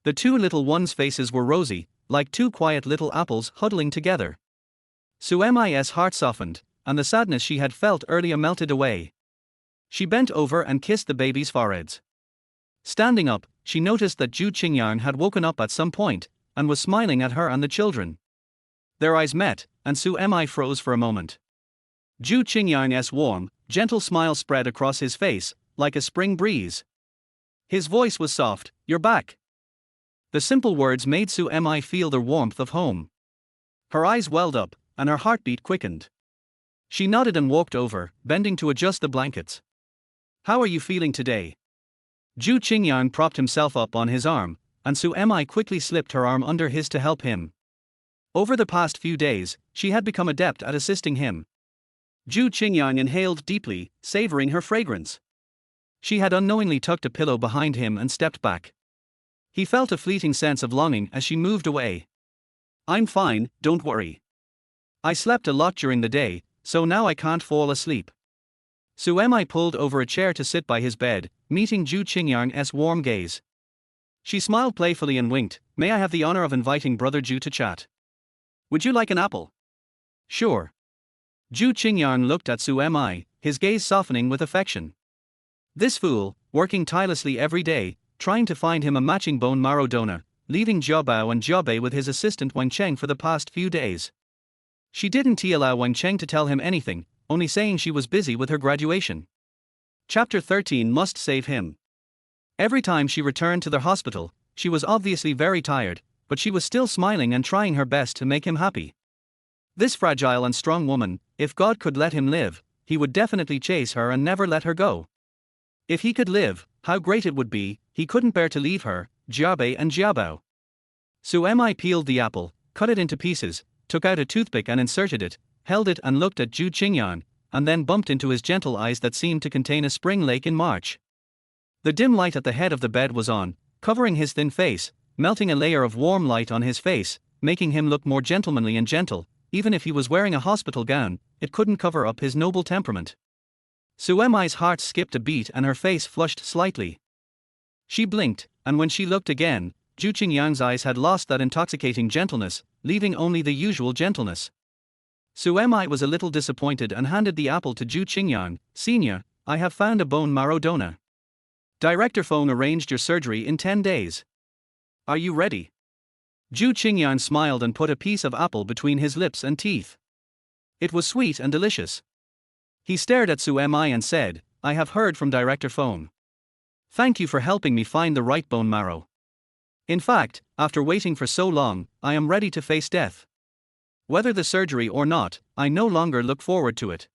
The two little ones' faces were rosy, like two quiet little apples huddling together. Su Mi's heart softened, and the sadness she had felt earlier melted away. She bent over and kissed the babies' foreheads. Standing up, she noticed that Zhu Qingyang had woken up at some point, and was smiling at her and the children. Their eyes met, and Su Mi froze for a moment. Zhu Qingyang's warm, gentle smile spread across his face, like a spring breeze. His voice was soft, "You're back." The simple words made Su Mi feel the warmth of home. Her eyes welled up, and her heartbeat quickened. She nodded and walked over, bending to adjust the blankets. "How are you feeling today?" Zhu Qingyang propped himself up on his arm, and Su Mi quickly slipped her arm under his to help him. Over the past few days, she had become adept at assisting him. Zhu Qingyang inhaled deeply, savoring her fragrance. She had unknowingly tucked a pillow behind him and stepped back. He felt a fleeting sense of longing as she moved away. "I'm fine, don't worry. I slept a lot during the day, so now I can't fall asleep." Su Mi pulled over a chair to sit by his bed, meeting Zhu Qingyang's warm gaze. She smiled playfully and winked, "May I have the honor of inviting Brother Zhu to chat? Would you like an apple?" "Sure." Zhu Qingyang looked at Su Mi, his gaze softening with affection. This fool, working tirelessly every day, trying to find him a matching bone marrow donor, leaving Jiabao and Jiabei with his assistant Wang Cheng for the past few days. She didn't allow Wang Cheng to tell him anything, only saying she was busy with her graduation. Chapter 13 must save him. Every time she returned to the hospital, she was obviously very tired, but she was still smiling and trying her best to make him happy. This fragile and strong woman, if God could let him live, he would definitely chase her and never let her go. If he could live, how great it would be. He couldn't bear to leave her, Jiabei and Jiabao. Su Mi peeled the apple, cut it into pieces, took out a toothpick and inserted it, held it and looked at Zhu Qingyang, and then bumped into his gentle eyes that seemed to contain a spring lake in March. The dim light at the head of the bed was on, covering his thin face, melting a layer of warm light on his face, making him look more gentlemanly and gentle. Even if he was wearing a hospital gown, it couldn't cover up his noble temperament. Su Mi's heart skipped a beat and her face flushed slightly. She blinked, and when she looked again, Zhu Qingyang's eyes had lost that intoxicating gentleness, leaving only the usual gentleness. Su Mi was a little disappointed and handed the apple to Zhu Qingyang. Senior, I have found a bone marrow donor. Director Feng arranged your surgery in 10 days. Are you ready? Zhu Qingyang smiled and put a piece of apple between his lips and teeth. It was sweet and delicious. He stared at Su Mi and said, I have heard from Director Feng. Thank you for helping me find the right bone marrow. In fact, after waiting for so long, I am ready to face death. Whether the surgery or not, I no longer look forward to it.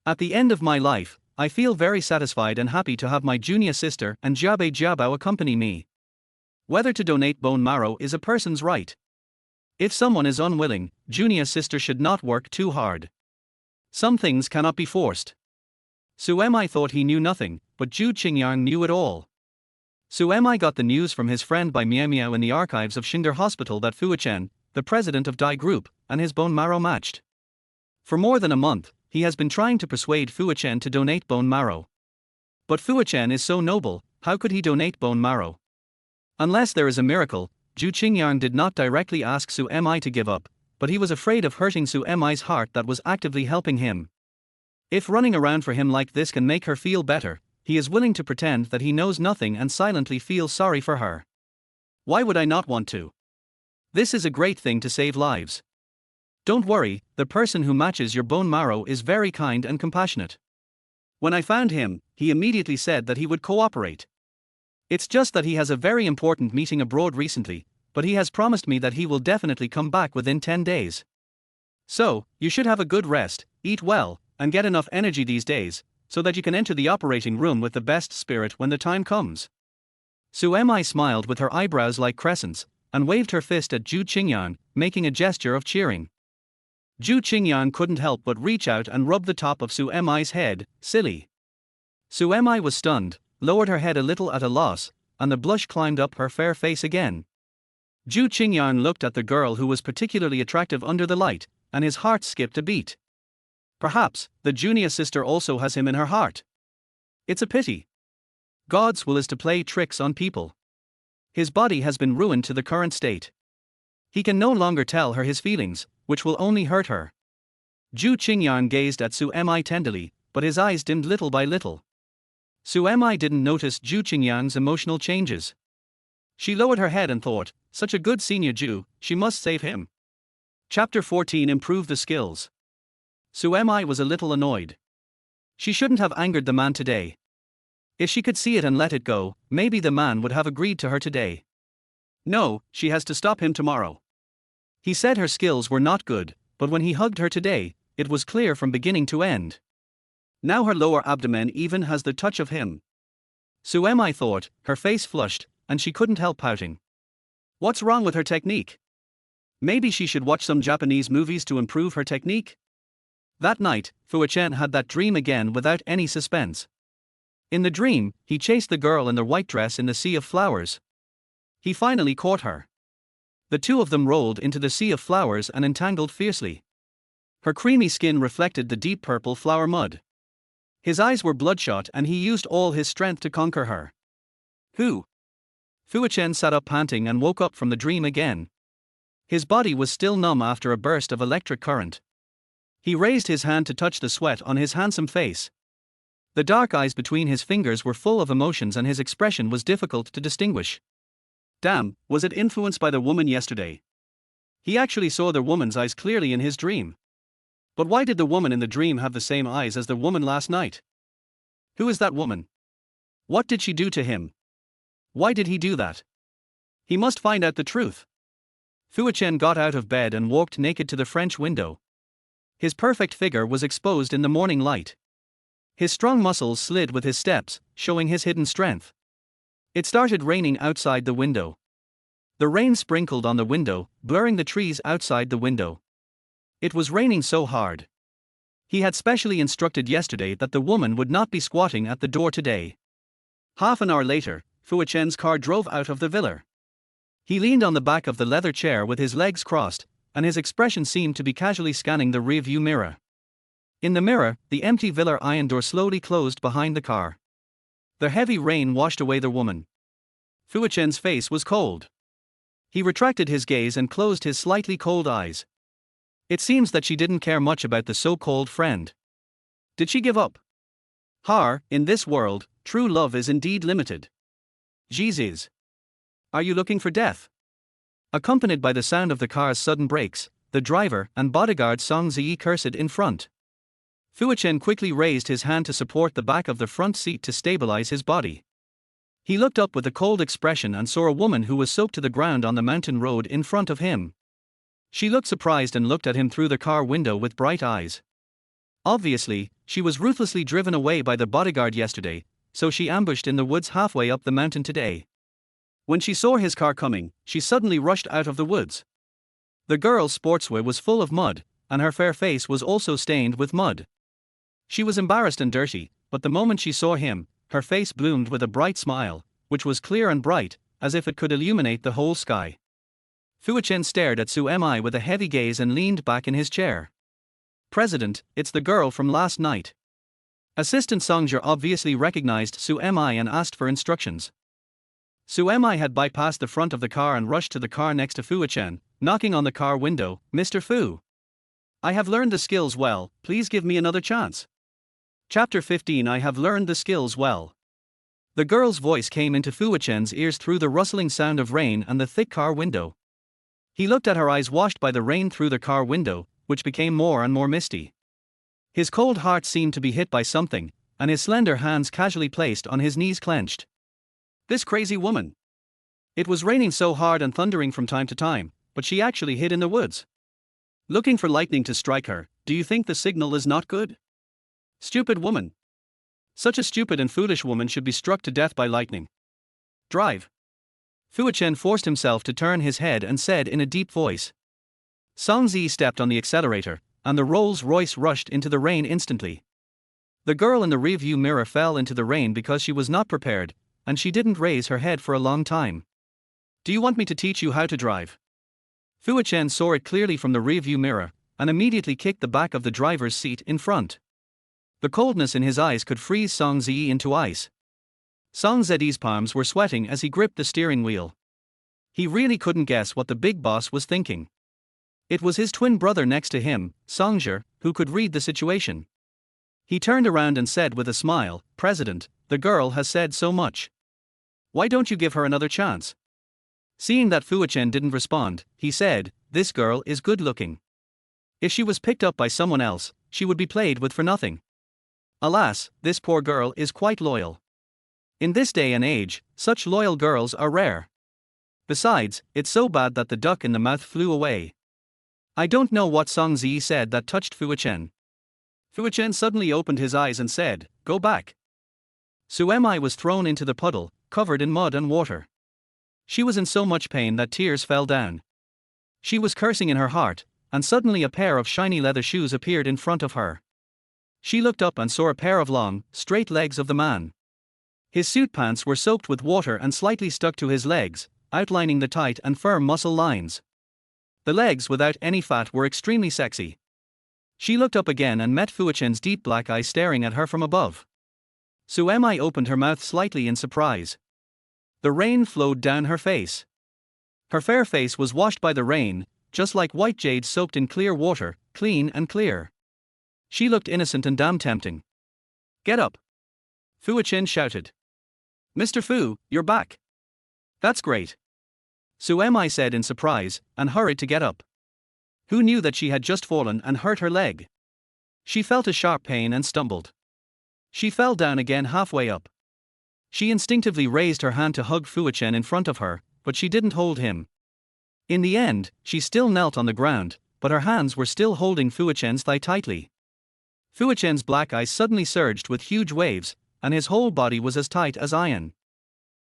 At the end of my life, I feel very satisfied and happy to have my junior sister and Jiabao accompany me. Whether to donate bone marrow is a person's right. If someone is unwilling, junior sister should not work too hard. Some things cannot be forced. Su Mi thought he knew nothing, but Zhu Qingyang knew it all. Su Mi got the news from his friend Bai Miao in the archives of Xinger Hospital that Yichen, the president of Dai Group, and his bone marrow matched. For more than a month, he has been trying to persuade Yichen to donate bone marrow. But Yichen is so noble, how could he donate bone marrow? Unless there is a miracle, Zhu Qingyang did not directly ask Su Mi to give up, but he was afraid of hurting Su Mi's heart that was actively helping him. If running around for him like this can make her feel better, he is willing to pretend that he knows nothing and silently feel sorry for her. Why would I not want to? This is a great thing to save lives. Don't worry, the person who matches your bone marrow is very kind and compassionate. When I found him, he immediately said that he would cooperate. It's just that he has a very important meeting abroad recently, but he has promised me that he will definitely come back within 10 days. So, you should have a good rest, eat well, and get enough energy these days, so that you can enter the operating room with the best spirit when the time comes. Su Mi smiled with her eyebrows like crescents, and waved her fist at Zhu Qingyang, making a gesture of cheering. Zhu Qingyang couldn't help but reach out and rub the top of Su Mi's head. Silly. Su Mi was stunned, lowered her head a little at a loss, and the blush climbed up her fair face again. Zhu Qingyang looked at the girl who was particularly attractive under the light, and his heart skipped a beat. Perhaps, the junior sister also has him in her heart. It's a pity. God's will is to play tricks on people. His body has been ruined to the current state. He can no longer tell her his feelings, which will only hurt her. Zhu Qingyang gazed at Su Mi tenderly, but his eyes dimmed little by little. Su Mi didn't notice Zhu Qingyang's emotional changes. She lowered her head and thought, such a good senior Zhu, she must save him. Chapter 14 Improve the skills. Su Mi was a little annoyed. She shouldn't have angered the man today. If she could see it and let it go, maybe the man would have agreed to her today. No, she has to stop him tomorrow. He said her skills were not good, but when he hugged her today, it was clear from beginning to end. Now her lower abdomen even has the touch of him. Su Mi thought, her face flushed, and she couldn't help pouting. What's wrong with her technique? Maybe she should watch some Japanese movies to improve her technique? That night, Yichen had that dream again without any suspense. In the dream, he chased the girl in the white dress in the sea of flowers. He finally caught her. The two of them rolled into the sea of flowers and entangled fiercely. Her creamy skin reflected the deep purple flower mud. His eyes were bloodshot and he used all his strength to conquer her. Who? Yichen sat up panting and woke up from the dream again. His body was still numb after a burst of electric current. He raised his hand to touch the sweat on his handsome face. The dark eyes between his fingers were full of emotions and his expression was difficult to distinguish. Damn, was it influenced by the woman yesterday? He actually saw the woman's eyes clearly in his dream. But why did the woman in the dream have the same eyes as the woman last night? Who is that woman? What did she do to him? Why did he do that? He must find out the truth. Yichen got out of bed and walked naked to the French window. His perfect figure was exposed in the morning light. His strong muscles slid with his steps, showing his hidden strength. It started raining outside the window. The rain sprinkled on the window, blurring the trees outside the window. It was raining so hard. He had specially instructed yesterday that the woman would not be squatting at the door today. Half an hour later, Yichen's car drove out of the villa. He leaned on the back of the leather chair with his legs crossed, and his expression seemed to be casually scanning the rear-view mirror. In the mirror, the empty villa iron door slowly closed behind the car. The heavy rain washed away the woman. Yichen's face was cold. He retracted his gaze and closed his slightly cold eyes. It seems that she didn't care much about the so-called friend. Did she give up? In this world, true love is indeed limited. Jesus. Are you looking for death? Accompanied by the sound of the car's sudden brakes, the driver and bodyguard Song Ziyi cursed in front. Yichen quickly raised his hand to support the back of the front seat to stabilize his body. He looked up with a cold expression and saw a woman who was soaked to the ground on the mountain road in front of him. She looked surprised and looked at him through the car window with bright eyes. Obviously, she was ruthlessly driven away by the bodyguard yesterday, so she ambushed in the woods halfway up the mountain today. When she saw his car coming, she suddenly rushed out of the woods. The girl's sportswear was full of mud, and her fair face was also stained with mud. She was embarrassed and dirty, but the moment she saw him, her face bloomed with a bright smile, which was clear and bright, as if it could illuminate the whole sky. Yichen stared at Su Mi with a heavy gaze and leaned back in his chair. President, it's the girl from last night. Assistant Songja obviously recognized Su Mi and asked for instructions. Su Mi had bypassed the front of the car and rushed to the car next to Yichen, knocking on the car window. Mr. Fu. I have learned the skills well, please give me another chance. Chapter 15 I have learned the skills well. The girl's voice came into Yichen's ears through the rustling sound of rain and the thick car window. He looked at her eyes washed by the rain through the car window, which became more and more misty. His cold heart seemed to be hit by something, and his slender hands casually placed on his knees clenched. This crazy woman. It was raining so hard and thundering from time to time, but she actually hid in the woods. Looking for lightning to strike her. Do you think the signal is not good? Stupid woman. Such a stupid and foolish woman should be struck to death by lightning. Drive. Yichen forced himself to turn his head and said in a deep voice. Song Zi stepped on the accelerator, and the Rolls-Royce rushed into the rain instantly. The girl in the rearview mirror fell into the rain because she was not prepared, and she didn't raise her head for a long time. Do you want me to teach you how to drive? Yichen saw it clearly from the rearview mirror, and immediately kicked the back of the driver's seat in front. The coldness in his eyes could freeze Song Zi into ice. Song Zi's palms were sweating as he gripped the steering wheel. He really couldn't guess what the big boss was thinking. It was his twin brother next to him, Songja, who could read the situation. He turned around and said with a smile, President, the girl has said so much. Why don't you give her another chance? Seeing that Yichen didn't respond, he said, this girl is good looking. If she was picked up by someone else, she would be played with for nothing. Alas, this poor girl is quite loyal. In this day and age, such loyal girls are rare. Besides, it's so bad that the duck in the mouth flew away. I don't know what Song Zi said that touched Yichen. Yichen suddenly opened his eyes and said, go back. Su Mi was thrown into the puddle, covered in mud and water. She was in so much pain that tears fell down. She was cursing in her heart, and suddenly a pair of shiny leather shoes appeared in front of her. She looked up and saw a pair of long, straight legs of the man. His suit pants were soaked with water and slightly stuck to his legs, outlining the tight and firm muscle lines. The legs without any fat were extremely sexy. She looked up again and met Yichen's deep black eyes staring at her from above. Su Mi opened her mouth slightly in surprise. The rain flowed down her face. Her fair face was washed by the rain, just like white jade soaked in clear water, clean and clear. She looked innocent and damn tempting. Get up! Yichen shouted. Mr. Fu, you're back. That's great. Su Mi said in surprise, and hurried to get up. Who knew that she had just fallen and hurt her leg? She felt a sharp pain and stumbled. She fell down again halfway up. She instinctively raised her hand to hug Yichen in front of her, but she didn't hold him. In the end, she still knelt on the ground, but her hands were still holding Yichen's thigh tightly. Yichen's black eyes suddenly surged with huge waves, and his whole body was as tight as iron.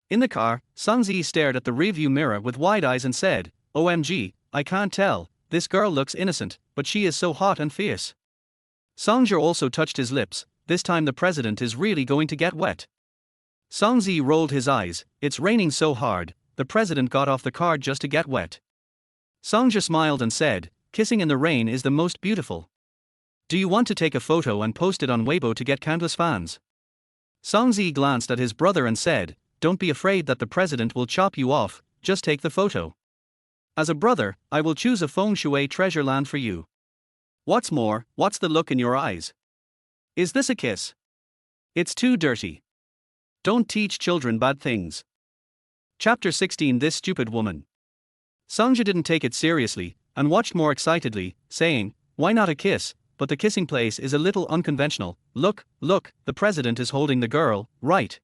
In the car, Song Zi stared at the rearview mirror with wide eyes and said, OMG, I can't tell, this girl looks innocent, but she is so hot and fierce. Songja also touched his lips, this time the president is really going to get wet. Song Zi rolled his eyes, it's raining so hard, the president got off the car just to get wet. Songja smiled and said, kissing in the rain is the most beautiful. Do you want to take a photo and post it on Weibo to get countless fans? Song Zi glanced at his brother and said, don't be afraid that the president will chop you off, just take the photo. As a brother, I will choose a feng shui treasure land for you. What's more, what's the look in your eyes? Is this a kiss? It's too dirty. Don't teach children bad things. Chapter 16. This stupid woman. Sangja didn't take it seriously, and watched more excitedly, saying, why not a kiss, but the kissing place is a little unconventional. Look, the president is holding the girl, right?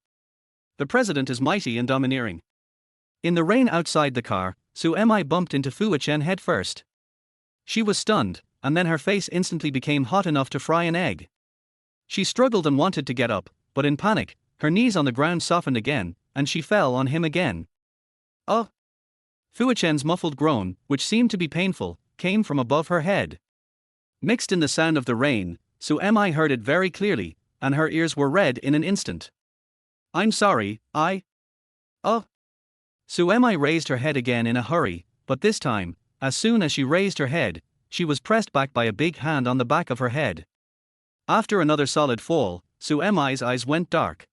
The president is mighty and domineering. In the rain outside the car, Su Mi bumped into Fu Yichen head first. She was stunned, and then her face instantly became hot enough to fry an egg. She struggled and wanted to get up, but in panic, her knees on the ground softened again, and she fell on him again. Oh! Fu Yichen's muffled groan, which seemed to be painful, came from above her head. Mixed in the sound of the rain, Su Mi heard it very clearly, and her ears were red in an instant. I'm sorry, Oh! Su Mi raised her head again in a hurry, but this time, as soon as she raised her head, she was pressed back by a big hand on the back of her head. After another solid fall, Su Mi's eyes went dark.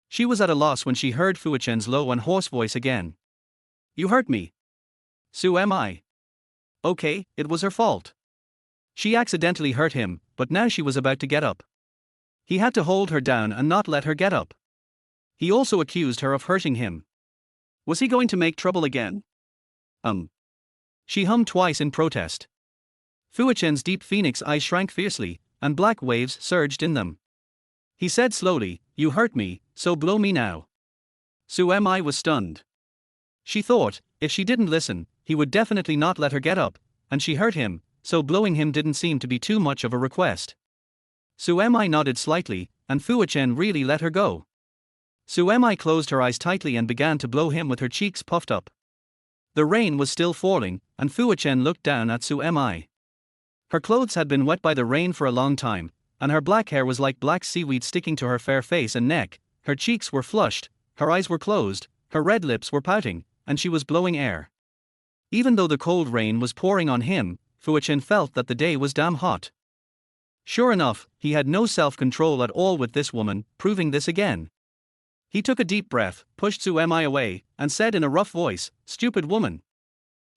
She was at a loss when she heard Fu Yichen's low and hoarse voice again. You hurt me. Su Mi. Okay, it was her fault. She accidentally hurt him, but now she was about to get up. He had to hold her down and not let her get up. He also accused her of hurting him. Was he going to make trouble again? She hummed twice in protest. Fu Yichen's deep phoenix eyes shrank fiercely, and black waves surged in them. He said slowly, you hurt me, so blow me now. Su Mi was stunned. She thought, if she didn't listen, he would definitely not let her get up, and she hurt him, so blowing him didn't seem to be too much of a request. Su Mi nodded slightly, and Fu Yichen really let her go. Su Mi closed her eyes tightly and began to blow him with her cheeks puffed up. The rain was still falling, and Fu Yichen looked down at Su Mi. Her clothes had been wet by the rain for a long time, and her black hair was like black seaweed sticking to her fair face and neck. Her cheeks were flushed, her eyes were closed, her red lips were pouting, and she was blowing air. Even though the cold rain was pouring on him, Fu Yichen felt that the day was damn hot. Sure enough, he had no self-control at all with this woman, proving this again. He took a deep breath, pushed Su Mi away, and said in a rough voice, stupid woman.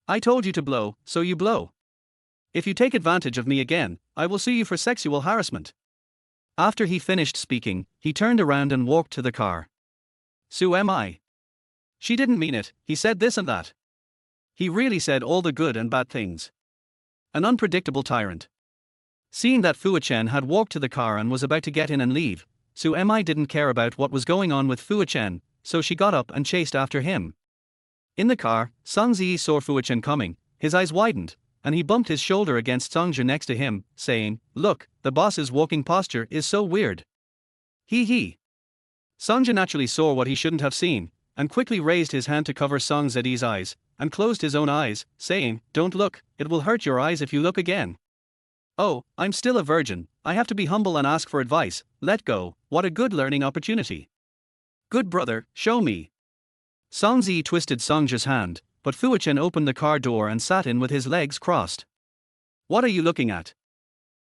I told you to blow, so you blow. If you take advantage of me again, I will sue you for sexual harassment. After he finished speaking, he turned around and walked to the car. Su Mi. She didn't mean it, he said this and that. He really said all the good and bad things. An unpredictable tyrant. Seeing that Fu Yichen had walked to the car and was about to get in and leave, Su Mi didn't care about what was going on with Fu Yichen, so she got up and chased after him. In the car, Song Zi saw Fu Yichen coming, his eyes widened, and he bumped his shoulder against Songja next to him, saying, look, the boss's walking posture is so weird. He. Songja naturally saw what he shouldn't have seen, and quickly raised his hand to cover Song Zi's eyes, and closed his own eyes, saying, don't look, it will hurt your eyes if you look again. Oh, I'm still a virgin, I have to be humble and ask for advice, let go, what a good learning opportunity. Good brother, show me. Song Zi twisted Songja's hand, but Fu Yichen opened the car door and sat in with his legs crossed. What are you looking at?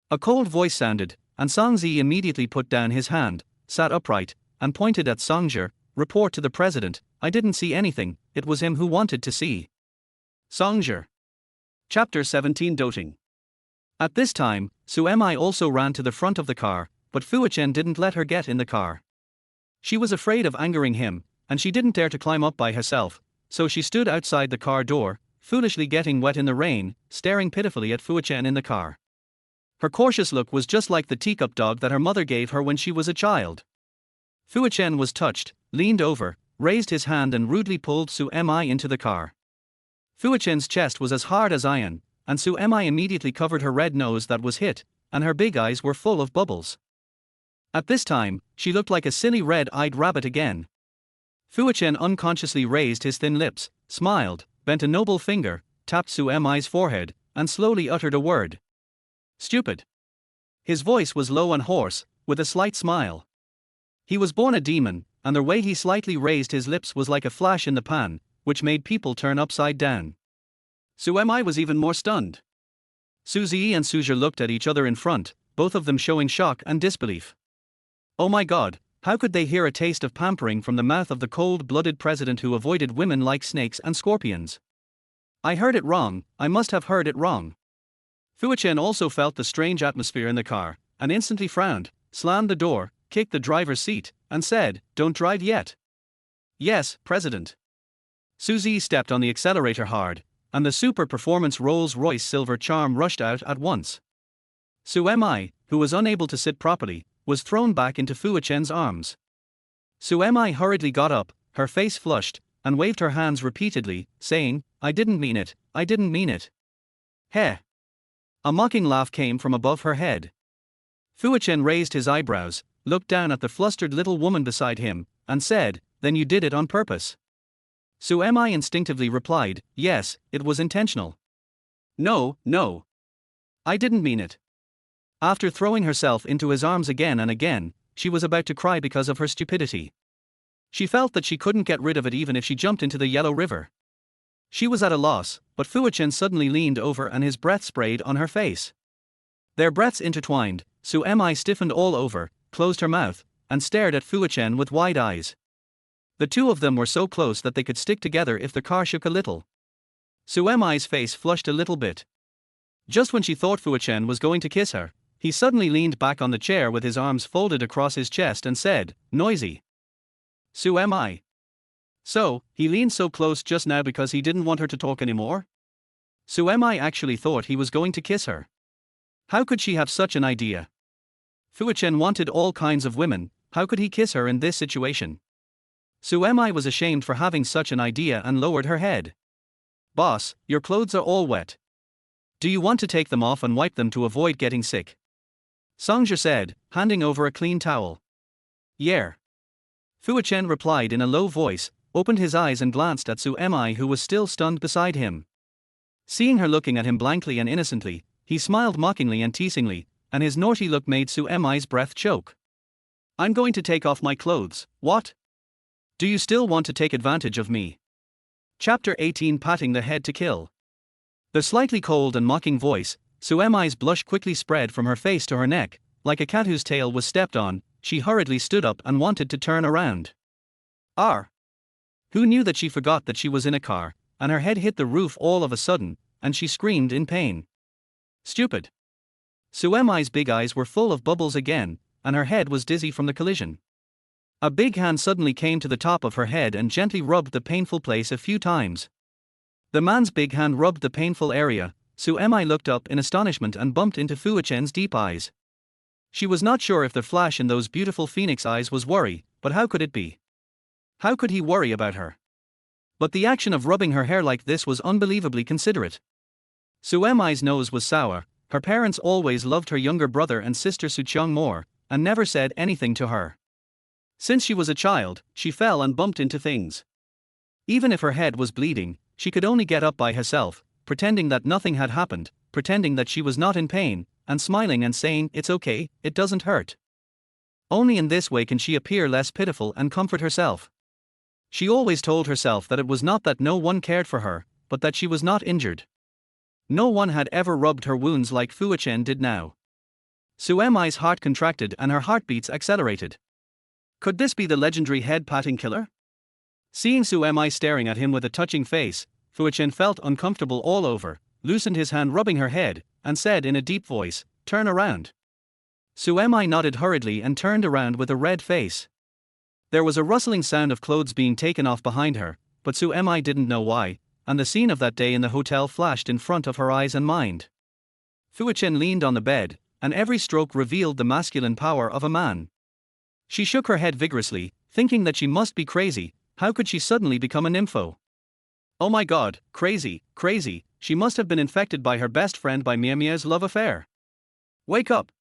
A cold voice sounded, and Song Zi immediately put down his hand, sat upright, and pointed at Songja. Report to the president, I didn't see anything, it was him who wanted to see. Songja. Chapter 17. Doting. At this time, Su Mi also ran to the front of the car, but Fu Yichen didn't let her get in the car. She was afraid of angering him, and she didn't dare to climb up by herself, so she stood outside the car door, foolishly getting wet in the rain, staring pitifully at Fu Yichen in the car. Her cautious look was just like the teacup dog that her mother gave her when she was a child. Fu Yichen was touched, leaned over, raised his hand and rudely pulled Su Mi into the car. Fu Yichen's chest was as hard as iron, and Su Mi immediately covered her red nose that was hit, and her big eyes were full of bubbles. At this time, she looked like a silly red-eyed rabbit again. Fu Yichen unconsciously raised his thin lips, smiled, bent a noble finger, tapped Su Mi's forehead, and slowly uttered a word. Stupid. His voice was low and hoarse, with a slight smile. He was born a demon, and the way he slightly raised his lips was like a flash in the pan, which made people turn upside down. Su Mi was even more stunned. Su Zi and Suzhi looked at each other in front, both of them showing shock and disbelief. Oh my god, how could they hear a taste of pampering from the mouth of the cold-blooded president who avoided women like snakes and scorpions? I heard it wrong, I must have heard it wrong. Yichen also felt the strange atmosphere in the car, and instantly frowned, slammed the door, kicked the driver's seat, and said, "Don't drive yet." "Yes, President." Suzy stepped on the accelerator hard, and the super performance Rolls-Royce silver charm rushed out at once. Suemi, who was unable to sit properly, was thrown back into Yichen's arms. Suemi hurriedly got up, her face flushed, and waved her hands repeatedly, saying, "I didn't mean it, I didn't mean it." Heh! A mocking laugh came from above her head. Yichen raised his eyebrows, looked down at the flustered little woman beside him, and said, "Then you did it on purpose?" Suemi instinctively replied, "Yes, it was intentional." "No, no. I didn't mean it." After throwing herself into his arms again and again, she was about to cry because of her stupidity. She felt that she couldn't get rid of it even if she jumped into the Yellow River. She was at a loss, but Yichen suddenly leaned over and his breath sprayed on her face. Their breaths intertwined, Suemi stiffened all over, closed her mouth, and stared at Yichen with wide eyes. The two of them were so close that they could stick together if the car shook a little. Suemi's face flushed a little bit. Just when she thought Yichen was going to kiss her, he suddenly leaned back on the chair with his arms folded across his chest and said, "Noisy." "Suemi." So, he leaned so close just now because he didn't want her to talk anymore? Suemi actually thought he was going to kiss her. How could she have such an idea? Yichen wanted all kinds of women, how could he kiss her in this situation? Suemi was ashamed for having such an idea and lowered her head. "Boss, your clothes are all wet. Do you want to take them off and wipe them to avoid getting sick?" Songja said, handing over a clean towel. "Yeah." Yichen replied in a low voice, opened his eyes and glanced at Suemi, who was still stunned beside him. Seeing her looking at him blankly and innocently, he smiled mockingly and teasingly, and his naughty look made Suemi's breath choke. "I'm going to take off my clothes, what? Do you still want to take advantage of me?" Chapter 18, Patting the Head to Kill. The slightly cold and mocking voice, Suemi's blush quickly spread from her face to her neck, like a cat whose tail was stepped on. She hurriedly stood up and wanted to turn around. Who knew that she forgot that she was in a car, and her head hit the roof all of a sudden, and she screamed in pain. Stupid. Suemi's big eyes were full of bubbles again, and her head was dizzy from the collision. A big hand suddenly came to the top of her head and gently rubbed the painful place a few times. The man's big hand rubbed the painful area. Suemi looked up in astonishment and bumped into Yichen's deep eyes. She was not sure if the flash in those beautiful phoenix eyes was worry, but how could it be? How could he worry about her? But the action of rubbing her hair like this was unbelievably considerate. Suemi's nose was sour. Her parents always loved her younger brother and sister Suchong more, and never said anything to her. Since she was a child, she fell and bumped into things. Even if her head was bleeding, she could only get up by herself, pretending that nothing had happened, pretending that she was not in pain, and smiling and saying, "It's okay, it doesn't hurt." Only in this way can she appear less pitiful and comfort herself. She always told herself that it was not that no one cared for her, but that she was not injured. No one had ever rubbed her wounds like Yichen did now. Suemi's heart contracted and her heartbeats accelerated. Could this be the legendary head-patting killer? Seeing Suemi staring at him with a touching face, Yichen felt uncomfortable all over, loosened his hand rubbing her head, and said in a deep voice, "Turn around." Suemi nodded hurriedly and turned around with a red face. There was a rustling sound of clothes being taken off behind her, but Suemi didn't know why, and the scene of that day in the hotel flashed in front of her eyes and mind. Yichen leaned on the bed, and every stroke revealed the masculine power of a man. She shook her head vigorously, thinking that she must be crazy. How could she suddenly become a nympho? Oh my god, crazy, crazy, she must have been infected by her best friend by Mia's love affair. Wake up!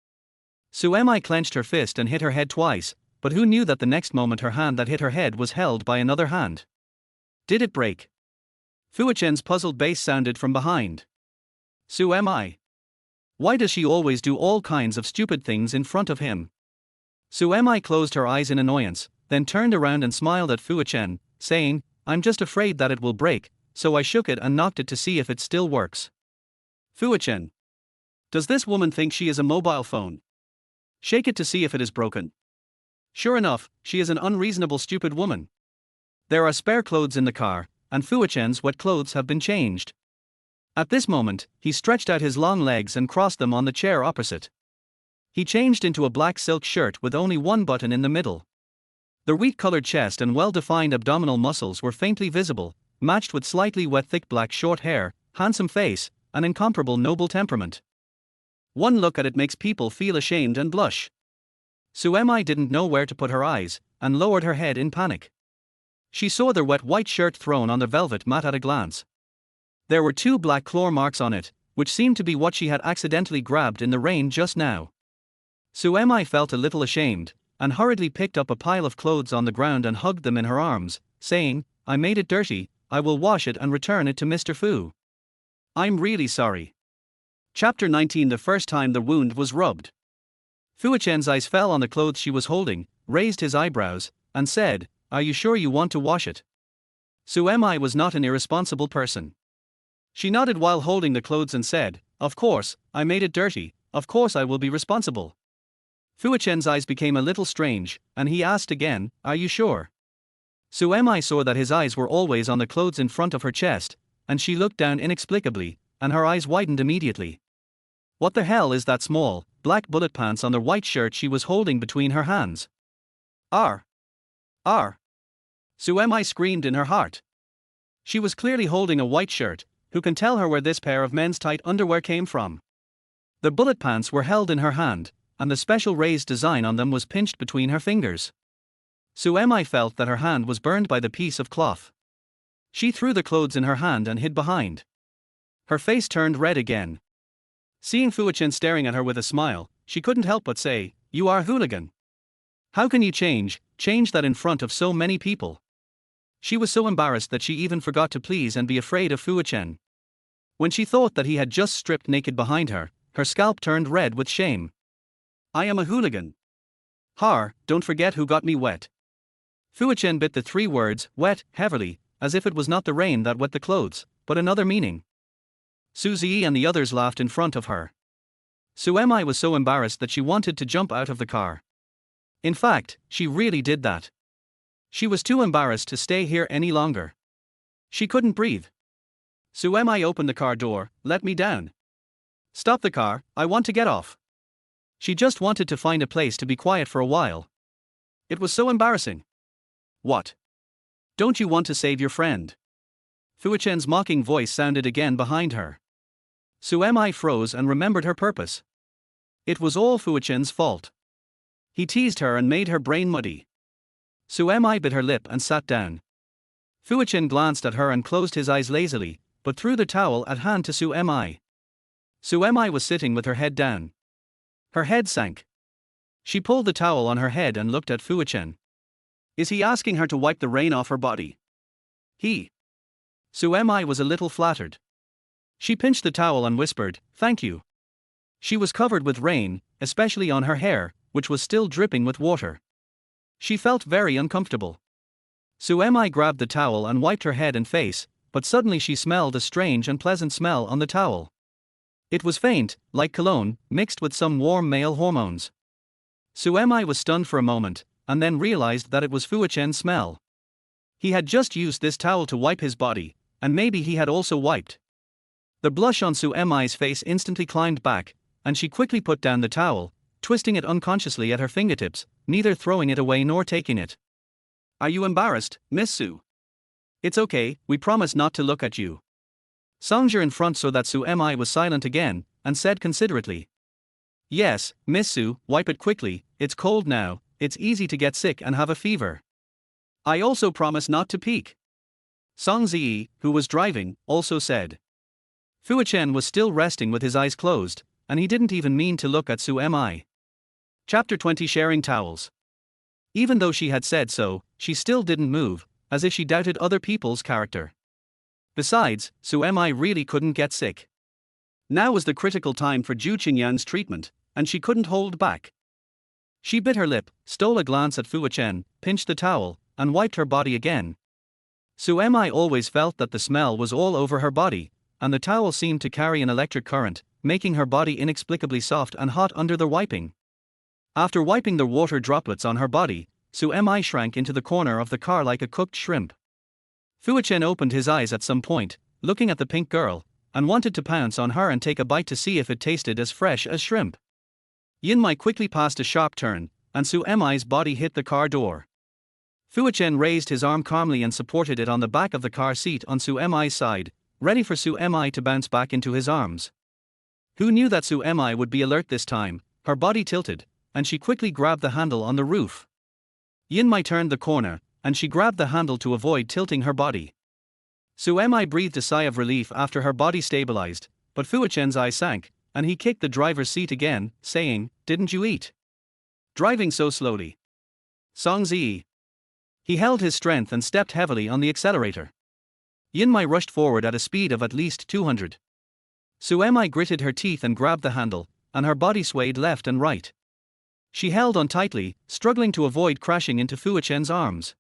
Suemi clenched her fist and hit her head twice, but who knew that the next moment her hand that hit her head was held by another hand? Did it break? Yichen's puzzled bass sounded from behind. Suemi. Why does she always do all kinds of stupid things in front of him? Suemi closed her eyes in annoyance, then turned around and smiled at Yichen, saying, "I'm just afraid that it will break, so I shook it and knocked it to see if it still works." Yichen. Does this woman think she is a mobile phone? Shake it to see if it is broken. Sure enough, she is an unreasonable stupid woman. There are spare clothes in the car, and Yichen's wet clothes have been changed. At this moment, he stretched out his long legs and crossed them on the chair opposite. He changed into a black silk shirt with only one button in the middle. The wheat-colored chest and well-defined abdominal muscles were faintly visible, matched with slightly wet thick black short hair, handsome face, and incomparable noble temperament. One look at it makes people feel ashamed and blush. Suemi didn't know where to put her eyes, and lowered her head in panic. She saw the wet white shirt thrown on the velvet mat at a glance. There were 2 black claw marks on it, which seemed to be what she had accidentally grabbed in the rain just now. Suemi felt a little ashamed, and hurriedly picked up a pile of clothes on the ground and hugged them in her arms, saying, "I made it dirty, I will wash it and return it to Mr. Fu. I'm really sorry." Chapter 19. The first time the wound was rubbed. Fuichen's eyes fell on the clothes she was holding, raised his eyebrows, and said, "Are you sure you want to wash it?" Suemi was not an irresponsible person. She nodded while holding the clothes and said, "Of course, I made it dirty, of course I will be responsible." Fuichen's eyes became a little strange, and he asked again, "Are you sure?" Suemi saw that his eyes were always on the clothes in front of her chest, and she looked down inexplicably, and her eyes widened immediately. What the hell is that small, black bullet pants on the white shirt she was holding between her hands? R. Suemi screamed in her heart. She was clearly holding a white shirt. Who can tell her where this pair of men's tight underwear came from? The bullet pants were held in her hand, and the special raised design on them was pinched between her fingers. Suemi felt that her hand was burned by the piece of cloth. She threw the clothes in her hand and hid behind. Her face turned red again. Seeing Fuichen staring at her with a smile, she couldn't help but say, "You are a hooligan. How can you change that in front of so many people?" She was so embarrassed that she even forgot to please and be afraid of Fuichen. When she thought that he had just stripped naked behind her, her scalp turned red with shame. "I am a hooligan. Don't forget who got me wet." Fuichen bit the 3 words, wet, heavily, as if it was not the rain that wet the clothes, but another meaning. Suzy and the others laughed in front of her. Suemi was so embarrassed that she wanted to jump out of the car. In fact, she really did that. She was too embarrassed to stay here any longer. She couldn't breathe. Suemi opened the car door. "Let me down. Stop the car, I want to get off." She just wanted to find a place to be quiet for a while. It was so embarrassing. "What? Don't you want to save your friend?" Fuichen's mocking voice sounded again behind her. Suemi froze and remembered her purpose. It was all Fuichen's fault. He teased her and made her brain muddy. Suemi bit her lip and sat down. Fuichen glanced at her and closed his eyes lazily, but threw the towel at hand to Suemi. Suemi was sitting with her head down. Her head sank. She pulled the towel on her head and looked at Fuichen. Is he asking her to wipe the rain off her body? Suemi was a little flattered. She pinched the towel and whispered, "Thank you." She was covered with rain, especially on her hair, which was still dripping with water. She felt very uncomfortable. Suemi grabbed the towel and wiped her head and face, but suddenly she smelled a strange and pleasant smell on the towel. It was faint, like cologne, mixed with some warm male hormones. Suemi was stunned for a moment, and then realized that it was Fuichen's smell. He had just used this towel to wipe his body, and maybe he had also wiped. The blush on Suemi's face instantly climbed back, and she quickly put down the towel, twisting it unconsciously at her fingertips, neither throwing it away nor taking it. "Are you embarrassed, Miss Su?" "It's okay, we promise not to look at you." Songja in front saw that Suemi was silent again, and said considerately, "Yes, Miss Su, wipe it quickly, it's cold now, it's easy to get sick and have a fever." "I also promise not to peek." Song Ziyi, who was driving, also said. Fuichen was still resting with his eyes closed, and he didn't even mean to look at Suemi. Chapter 20. Sharing towels. Even though she had said so, she still didn't move, as if she doubted other people's character. Besides, Suemi really couldn't get sick. Now was the critical time for Zhu Qingyang's treatment, and she couldn't hold back. She bit her lip, stole a glance at Fuichen, pinched the towel, and wiped her body again. Suemi always felt that the smell was all over her body, and the towel seemed to carry an electric current, making her body inexplicably soft and hot under the wiping. After wiping the water droplets on her body, Suemi shrank into the corner of the car like a cooked shrimp. Fuichen opened his eyes at some point, looking at the pink girl, and wanted to pounce on her and take a bite to see if it tasted as fresh as shrimp. Yinmai quickly passed a sharp turn, and Su Mi's body hit the car door. Yichen raised his arm calmly and supported it on the back of the car seat on Su Mi's side, ready for Su Mi to bounce back into his arms. Who knew that Su Mi would be alert this time? Her body tilted, and she quickly grabbed the handle on the roof. Yinmai turned the corner, and she grabbed the handle to avoid tilting her body. Su Mi breathed a sigh of relief after her body stabilized, but Yichen's eye sank, and he kicked the driver's seat again, saying, "Didn't you eat? Driving so slowly." Songzi. He held his strength and stepped heavily on the accelerator. Yinmai rushed forward at a speed of at least 200. Su Mi gritted her teeth and grabbed the handle, and her body swayed left and right. She held on tightly, struggling to avoid crashing into Yichen's arms.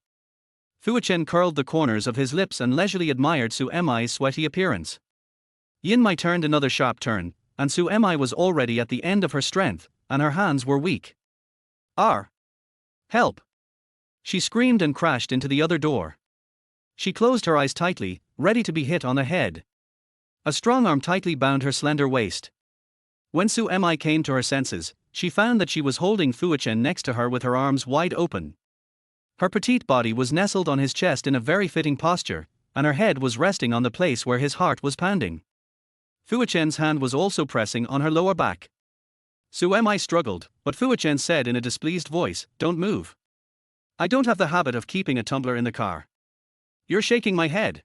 Yichen curled the corners of his lips and leisurely admired Su Mi's sweaty appearance. Yinmai turned another sharp turn, and Su Mi was already at the end of her strength, and her hands were weak. Help! She screamed and crashed into the other door. She closed her eyes tightly, ready to be hit on the head. A strong arm tightly bound her slender waist. When Su Mi came to her senses, she found that she was holding Yichen next to her with her arms wide open. Her petite body was nestled on his chest in a very fitting posture, and her head was resting on the place where his heart was pounding. Yichen's hand was also pressing on her lower back. Su Mi struggled, but Yichen said in a displeased voice, "Don't move. I don't have the habit of keeping a tumbler in the car. You're shaking my head."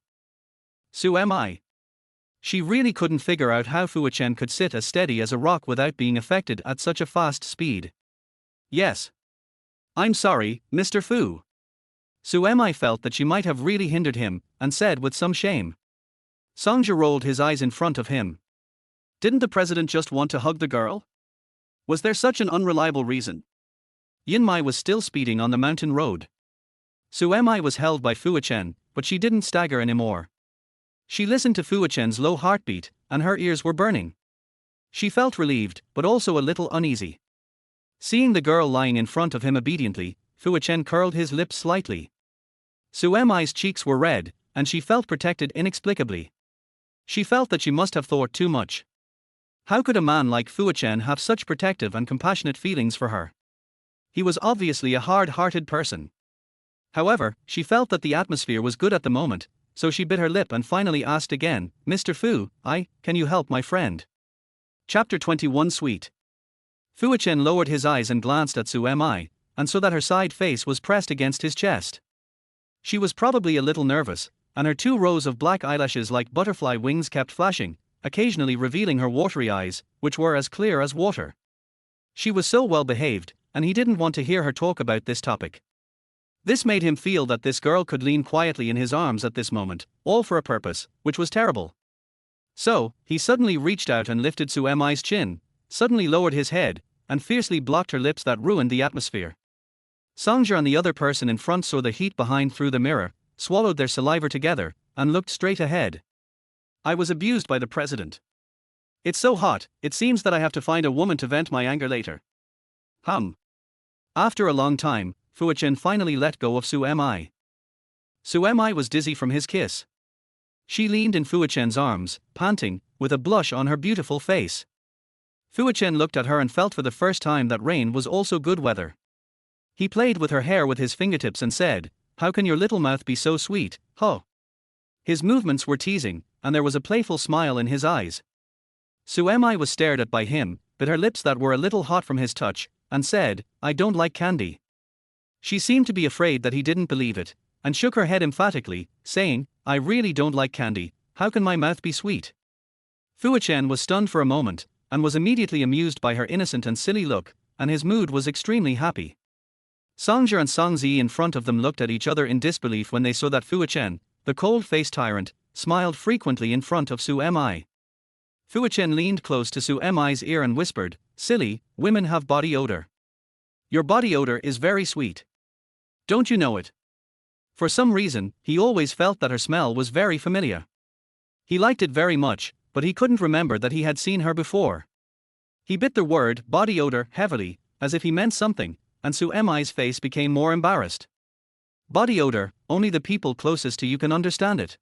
Su Mi. She really couldn't figure out how Yichen could sit as steady as a rock without being affected at such a fast speed. "Yes. I'm sorry, Mr. Fu." Su Mi felt that she might have really hindered him, and said with some shame. Songja rolled his eyes in front of him. Didn't the president just want to hug the girl? Was there such an unreliable reason? Yinmai was still speeding on the mountain road. Su Mi was held by Yichen, but she didn't stagger anymore. She listened to Yichen's low heartbeat, and her ears were burning. She felt relieved, but also a little uneasy. Seeing the girl lying in front of him obediently, Yichen curled his lips slightly. Su Mi's cheeks were red, and she felt protected inexplicably. She felt that she must have thought too much. How could a man like Yichen have such protective and compassionate feelings for her? He was obviously a hard-hearted person. However, she felt that the atmosphere was good at the moment, so she bit her lip and finally asked again, "Mr. Fu, can you help my friend?" Chapter 21 Sweet. Yichen lowered his eyes and glanced at Su Mi, and so that her side face was pressed against his chest. She was probably a little nervous, and her 2 rows of black eyelashes like butterfly wings kept flashing, occasionally revealing her watery eyes, which were as clear as water. She was so well behaved, and he didn't want to hear her talk about this topic. This made him feel that this girl could lean quietly in his arms at this moment, all for a purpose, which was terrible. So, he suddenly reached out and lifted Su Mi's chin, suddenly lowered his head, and fiercely blocked her lips that ruined the atmosphere. Songja and the other person in front saw the heat behind through the mirror, swallowed their saliva together, and looked straight ahead. "I was abused by the president. It's so hot, it seems that I have to find a woman to vent my anger later." After a long time, Yichen finally let go of Su Mi. Su Mi was dizzy from his kiss. She leaned in Yichen's arms, panting, with a blush on her beautiful face. Yichen looked at her and felt for the first time that rain was also good weather. He played with her hair with his fingertips and said, "How can your little mouth be so sweet, huh?" His movements were teasing, and there was a playful smile in his eyes. Su Mi was stared at by him, bit her lips that were a little hot from his touch, and said, "I don't like candy." She seemed to be afraid that he didn't believe it, and shook her head emphatically, saying, "I really don't like candy, how can my mouth be sweet?" Yichen was stunned for a moment, and was immediately amused by her innocent and silly look, and his mood was extremely happy. Songja and Songzi in front of them looked at each other in disbelief when they saw that Yichen, the cold-faced tyrant, smiled frequently in front of Su Mi. Yichen leaned close to Su Mi's ear and whispered, "Silly, women have body odor. Your body odor is very sweet. Don't you know it?" For some reason, he always felt that her smell was very familiar. He liked it very much, but he couldn't remember that he had seen her before. He bit the word body odor heavily, as if he meant something, and Su Mi's face became more embarrassed. Body odor, only the people closest to you can understand it.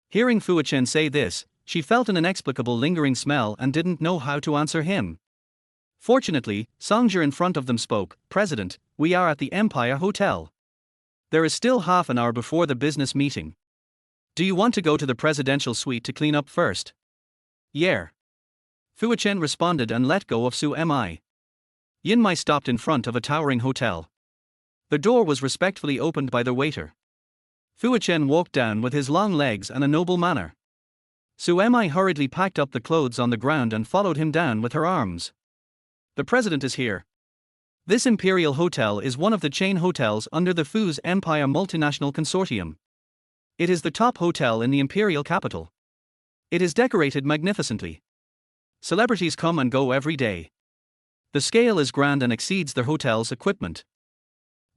Hearing Yichen say this, she felt an inexplicable lingering smell and didn't know how to answer him. Fortunately, Songja in front of them spoke, "President, we are at the Empire Hotel. There is still half an hour before the business meeting. Do you want to go to the presidential suite to clean up first?" "Yeah." Yichen responded and let go of Su Mi. Yinmai stopped in front of a towering hotel. The door was respectfully opened by the waiter. Yichen walked down with his long legs and a noble manner. Su Mi hurriedly packed up the clothes on the ground and followed him down with her arms. "The president is here." This Imperial Hotel is one of the chain hotels under the Fu's Empire Multinational Consortium. It is the top hotel in the imperial capital. It is decorated magnificently. Celebrities come and go every day. The scale is grand and exceeds the hotel's equipment.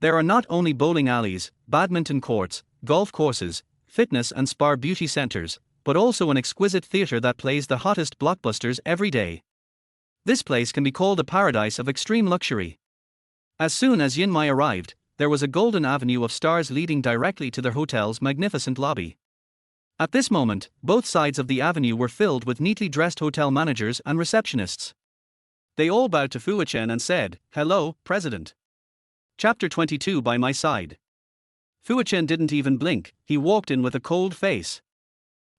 There are not only bowling alleys, badminton courts, golf courses, fitness and spa beauty centers, but also an exquisite theater that plays the hottest blockbusters every day. This place can be called a paradise of extreme luxury. As soon as Yinmai arrived, there was a golden avenue of stars leading directly to the hotel's magnificent lobby. At this moment, both sides of the avenue were filled with neatly dressed hotel managers and receptionists. They all bowed to Yichen and said, "Hello, President. Chapter 22 by my side." Yichen didn't even blink, he walked in with a cold face.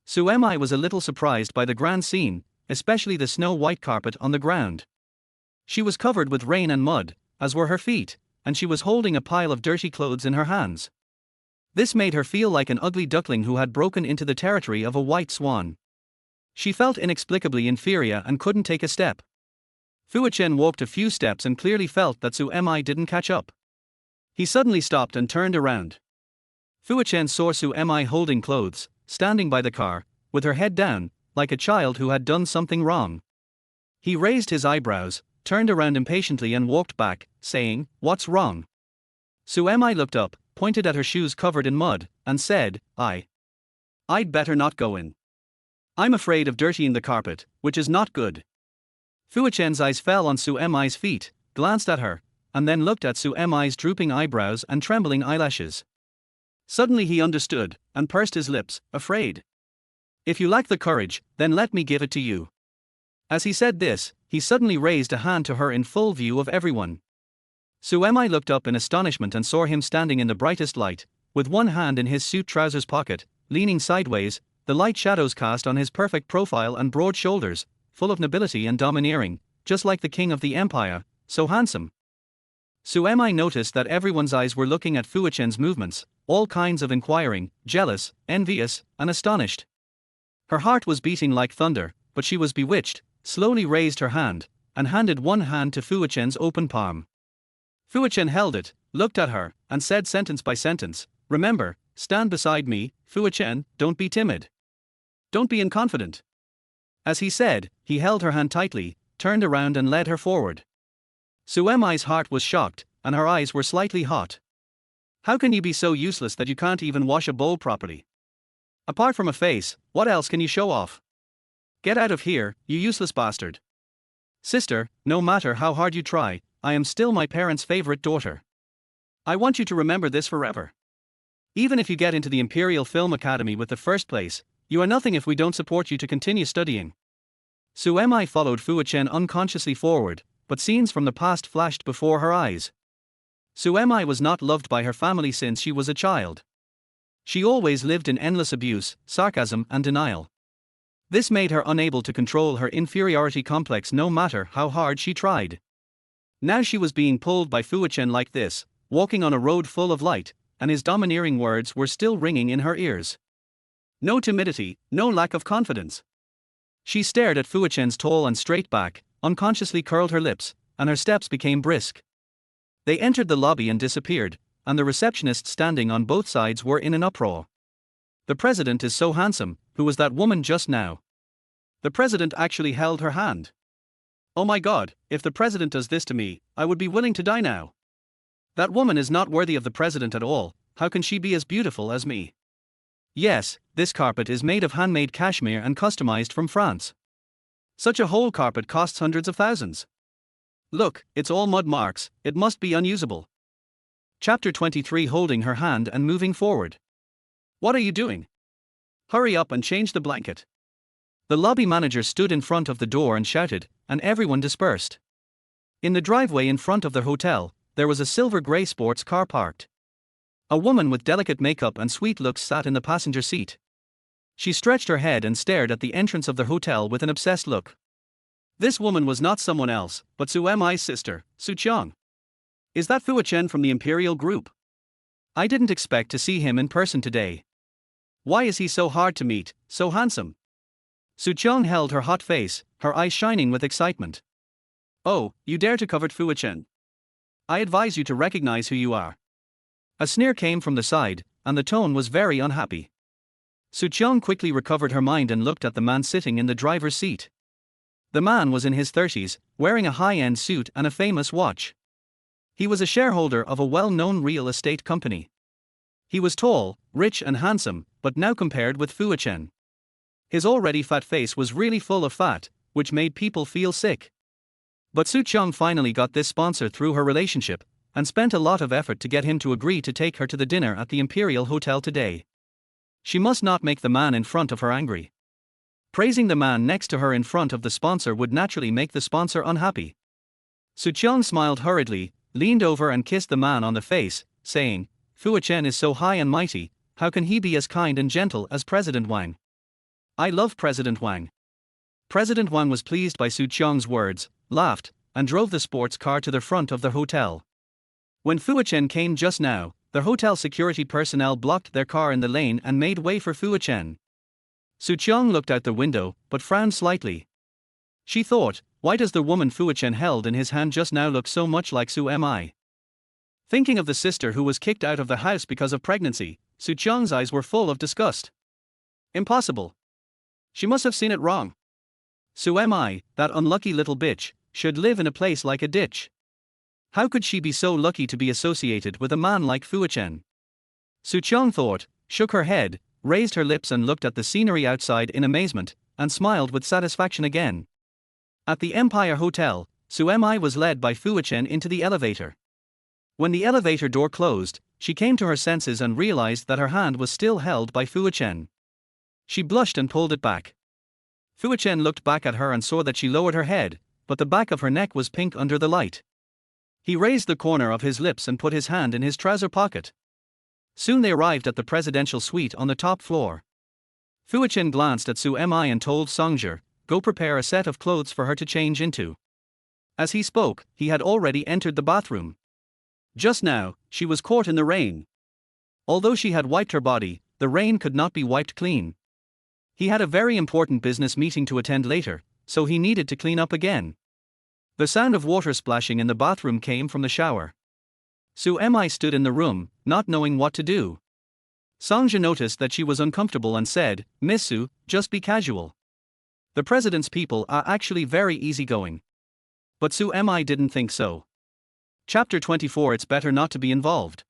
Su Mi was a little surprised by the grand scene, especially the snow-white carpet on the ground. She was covered with rain and mud, as were her feet, and she was holding a pile of dirty clothes in her hands. This made her feel like an ugly duckling who had broken into the territory of a white swan. She felt inexplicably inferior and couldn't take a step. Yichen walked a few steps and clearly felt that Su Mi didn't catch up. He suddenly stopped and turned around. Yichen saw Su Mi holding clothes, standing by the car, with her head down, like a child who had done something wrong. He raised his eyebrows, turned around impatiently and walked back, saying, "What's wrong?" Su Mi looked up, pointed at her shoes covered in mud, and said, I'd better not go in. I'm afraid of dirtying the carpet, which is not good." Yichen's eyes fell on Su Mi's feet, glanced at her, and then looked at Su Mi's drooping eyebrows and trembling eyelashes. Suddenly he understood, and pursed his lips, afraid. "If you lack the courage, then let me give it to you." As he said this, he suddenly raised a hand to her in full view of everyone. Su Mi looked up in astonishment and saw him standing in the brightest light, with one hand in his suit trousers pocket, leaning sideways, the light shadows cast on his perfect profile and broad shoulders, full of nobility and domineering, just like the king of the empire, so handsome. Su Mi noticed that everyone's eyes were looking at Yichen's movements, all kinds of inquiring, jealous, envious, and astonished. Her heart was beating like thunder, but she was bewitched, slowly raised her hand, and handed one hand to Yichen's open palm. Yichen held it, looked at her, and said sentence by sentence, "Remember, stand beside me, Yichen, don't be timid. Don't be inconfident." As he said, he held her hand tightly, turned around and led her forward. Su Mi's heart was shocked, and her eyes were slightly hot. "How can you be so useless that you can't even wash a bowl properly? Apart from a face, what else can you show off? Get out of here, you useless bastard. Sister, no matter how hard you try, I am still my parents' favorite daughter. I want you to remember this forever. Even if you get into the Imperial Film Academy with the first place, you are nothing if we don't support you to continue studying." Su Mi followed Yichen unconsciously forward, but scenes from the past flashed before her eyes. Su Mi was not loved by her family since she was a child. She always lived in endless abuse, sarcasm, and denial. This made her unable to control her inferiority complex no matter how hard she tried. Now she was being pulled by Yichen like this, walking on a road full of light, and his domineering words were still ringing in her ears. No timidity, no lack of confidence. She stared at Yichen's tall and straight back, unconsciously curled her lips, and her steps became brisk. They entered the lobby and disappeared, and the receptionists standing on both sides were in an uproar. "The president is so handsome, who was that woman just now?" The president actually held her hand. "Oh my God, if the president does this to me, I would be willing to die now. That woman is not worthy of the president at all, how can she be as beautiful as me? Yes, this carpet is made of handmade cashmere and customized from France. Such a whole carpet costs hundreds of thousands. Look, it's all mud marks, it must be unusable." Chapter 23 Holding her hand and moving forward. "What are you doing? Hurry up and change the blanket." The lobby manager stood in front of the door and shouted, and everyone dispersed. In the driveway in front of the hotel, there was a silver grey sports car parked. A woman with delicate makeup and sweet looks sat in the passenger seat. She stretched her head and stared at the entrance of the hotel with an obsessed look. This woman was not someone else, but Su Mi's sister, Su Qiang. Is that Fu Yichen from the Imperial Group? I didn't expect to see him in person today. Why is he so hard to meet, so handsome? Su Qiang held her hot face, her eyes shining with excitement. Oh, you dare to covet Fu Yichen? I advise you to recognize who you are. A sneer came from the side, and the tone was very unhappy. Su Qiang quickly recovered her mind and looked at the man sitting in the driver's seat. The man was in his 30s, wearing a high-end suit and a famous watch. He was a shareholder of a well-known real estate company. He was tall, rich and handsome, but now compared with Fu Yichen, his already fat face was really full of fat, which made people feel sick. But Su Qiang finally got this sponsor through her relationship, and spent a lot of effort to get him to agree to take her to the dinner at the Imperial Hotel today. She must not make the man in front of her angry. Praising the man next to her in front of the sponsor would naturally make the sponsor unhappy. Su Qiang smiled hurriedly, leaned over and kissed the man on the face, saying, Fu Yichen is so high and mighty, how can he be as kind and gentle as President Wang? I love President Wang. President Wang was pleased by Su Qiang's words, laughed, and drove the sports car to the front of the hotel. When Fu Yichen came just now, the hotel security personnel blocked their car in the lane and made way for Fu Yichen. Su Qiang looked out the window, but frowned slightly. She thought, why does the woman Fu Yichen held in his hand just now look so much like Su Mi? Thinking of the sister who was kicked out of the house because of pregnancy, Su Qiang's eyes were full of disgust. Impossible. She must have seen it wrong. Su Mi, that unlucky little bitch, should live in a place like a ditch. How could she be so lucky to be associated with a man like Fu Yichen? Su Qiang thought, shook her head, raised her lips and looked at the scenery outside in amazement, and smiled with satisfaction again. At the Empire Hotel, Su Mi was led by Fu Yichen into the elevator. When the elevator door closed, she came to her senses and realized that her hand was still held by Fu Yichen. She blushed and pulled it back. Fu Yichen looked back at her and saw that she lowered her head, but the back of her neck was pink under the light. He raised the corner of his lips and put his hand in his trouser pocket. Soon they arrived at the presidential suite on the top floor. Fu Yichen glanced at Su Mi and told Songzhi, go prepare a set of clothes for her to change into. As he spoke, he had already entered the bathroom. Just now, she was caught in the rain. Although she had wiped her body, the rain could not be wiped clean. He had a very important business meeting to attend later, so he needed to clean up again. The sound of water splashing in the bathroom came from the shower. Su Mi stood in the room, not knowing what to do. Songzhi noticed that she was uncomfortable and said, Miss Su, just be casual. The president's people are actually very easygoing. But Su Mi didn't think so. Chapter 24. It's better not to be involved.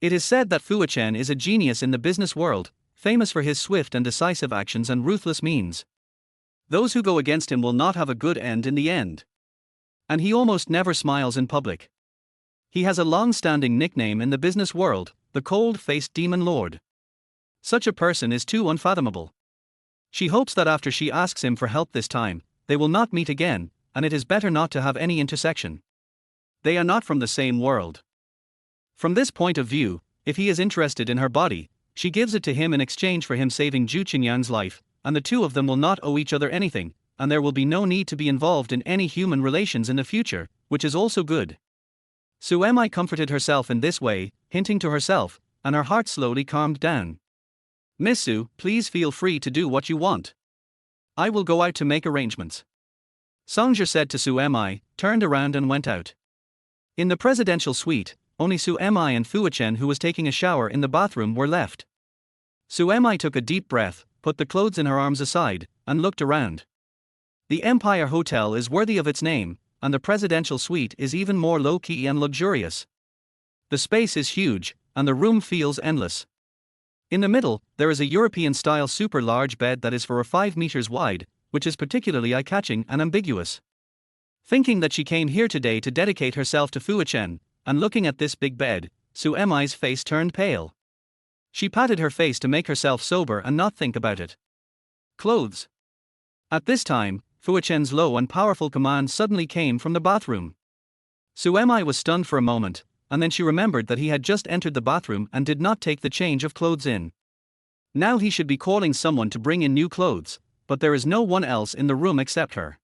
It is said that Fu Yichen is a genius in the business world, famous for his swift and decisive actions and ruthless means. Those who go against him will not have a good end in the end. And he almost never smiles in public. He has a long-standing nickname in the business world, the cold-faced demon lord. Such a person is too unfathomable. She hopes that after she asks him for help this time, they will not meet again, and it is better not to have any intersection. They are not from the same world. From this point of view, if he is interested in her body, she gives it to him in exchange for him saving Zhu Qinyang's life, and the two of them will not owe each other anything, and there will be no need to be involved in any human relations in the future, which is also good. Su Mi comforted herself in this way, hinting to herself, and her heart slowly calmed down. Miss Su, please feel free to do what you want. I will go out to make arrangements. Songzhi said to Su Mi, turned around and went out. In the presidential suite, only Su Mi and Fu Yichen, who was taking a shower in the bathroom, were left. Su Mi took a deep breath, put the clothes in her arms aside, and looked around. The Empire Hotel is worthy of its name, and the presidential suite is even more low-key and luxurious. The space is huge, and the room feels endless. In the middle, there is a European-style super-large bed that is 5 meters wide, which is particularly eye-catching and ambiguous. Thinking that she came here today to dedicate herself to Fu Yichen, and looking at this big bed, Su Mi's face turned pale. She patted her face to make herself sober and not think about it. Clothes. At this time, Fu Chen's low and powerful command suddenly came from the bathroom. Su Mi was stunned for a moment, and then she remembered that he had just entered the bathroom and did not take the change of clothes in. Now he should be calling someone to bring in new clothes, but there is no one else in the room except her.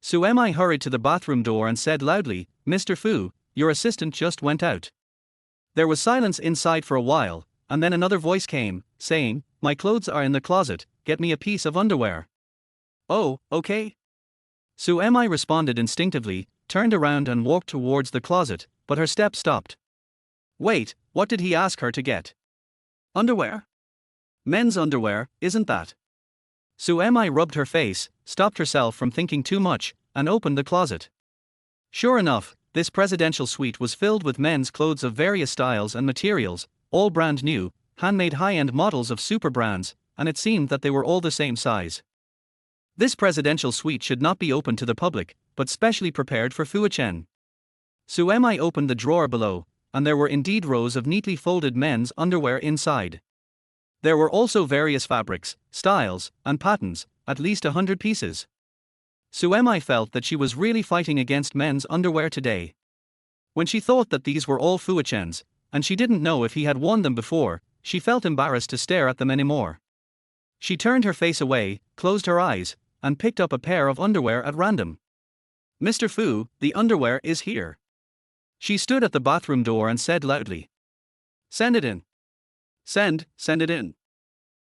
Su Mi hurried to the bathroom door and said loudly, "Mr. Fu, your assistant just went out." There was silence inside for a while, and then another voice came, saying, "My clothes are in the closet, get me a piece of underwear." "Oh, okay." Su Mi responded instinctively, turned around and walked towards the closet, but her step stopped. Wait, what did he ask her to get? Underwear? Men's underwear, isn't that? Su Mi rubbed her face, stopped herself from thinking too much, and opened the closet. Sure enough, this presidential suite was filled with men's clothes of various styles and materials, all brand new, handmade high-end models of super brands, and it seemed that they were all the same size. This presidential suite should not be open to the public, but specially prepared for Fu Chen. Su Mi opened the drawer below, and there were indeed rows of neatly folded men's underwear inside. There were also various fabrics, styles, and patterns, at least 100 pieces. Su Mi felt that she was really fighting against men's underwear today. When she thought that these were all Fu Chen's, and she didn't know if he had worn them before, she felt embarrassed to stare at them anymore. She turned her face away, closed her eyes, and picked up a pair of underwear at random. "Mr. Fu, the underwear is here." She stood at the bathroom door and said loudly, "Send it in. Send it in."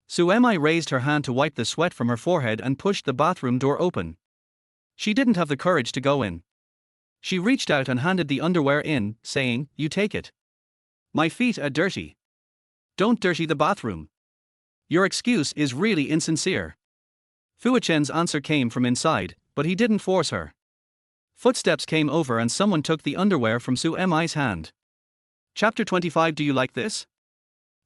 Su Mi raised her hand to wipe the sweat from her forehead and pushed the bathroom door open. She didn't have the courage to go in. She reached out and handed the underwear in, saying, "You take it. My feet are dirty. Don't dirty the bathroom. Your excuse is really insincere." Fu Chen's answer came from inside, but he didn't force her. Footsteps came over and someone took the underwear from Su Mi's hand. Chapter 25. Do you like this?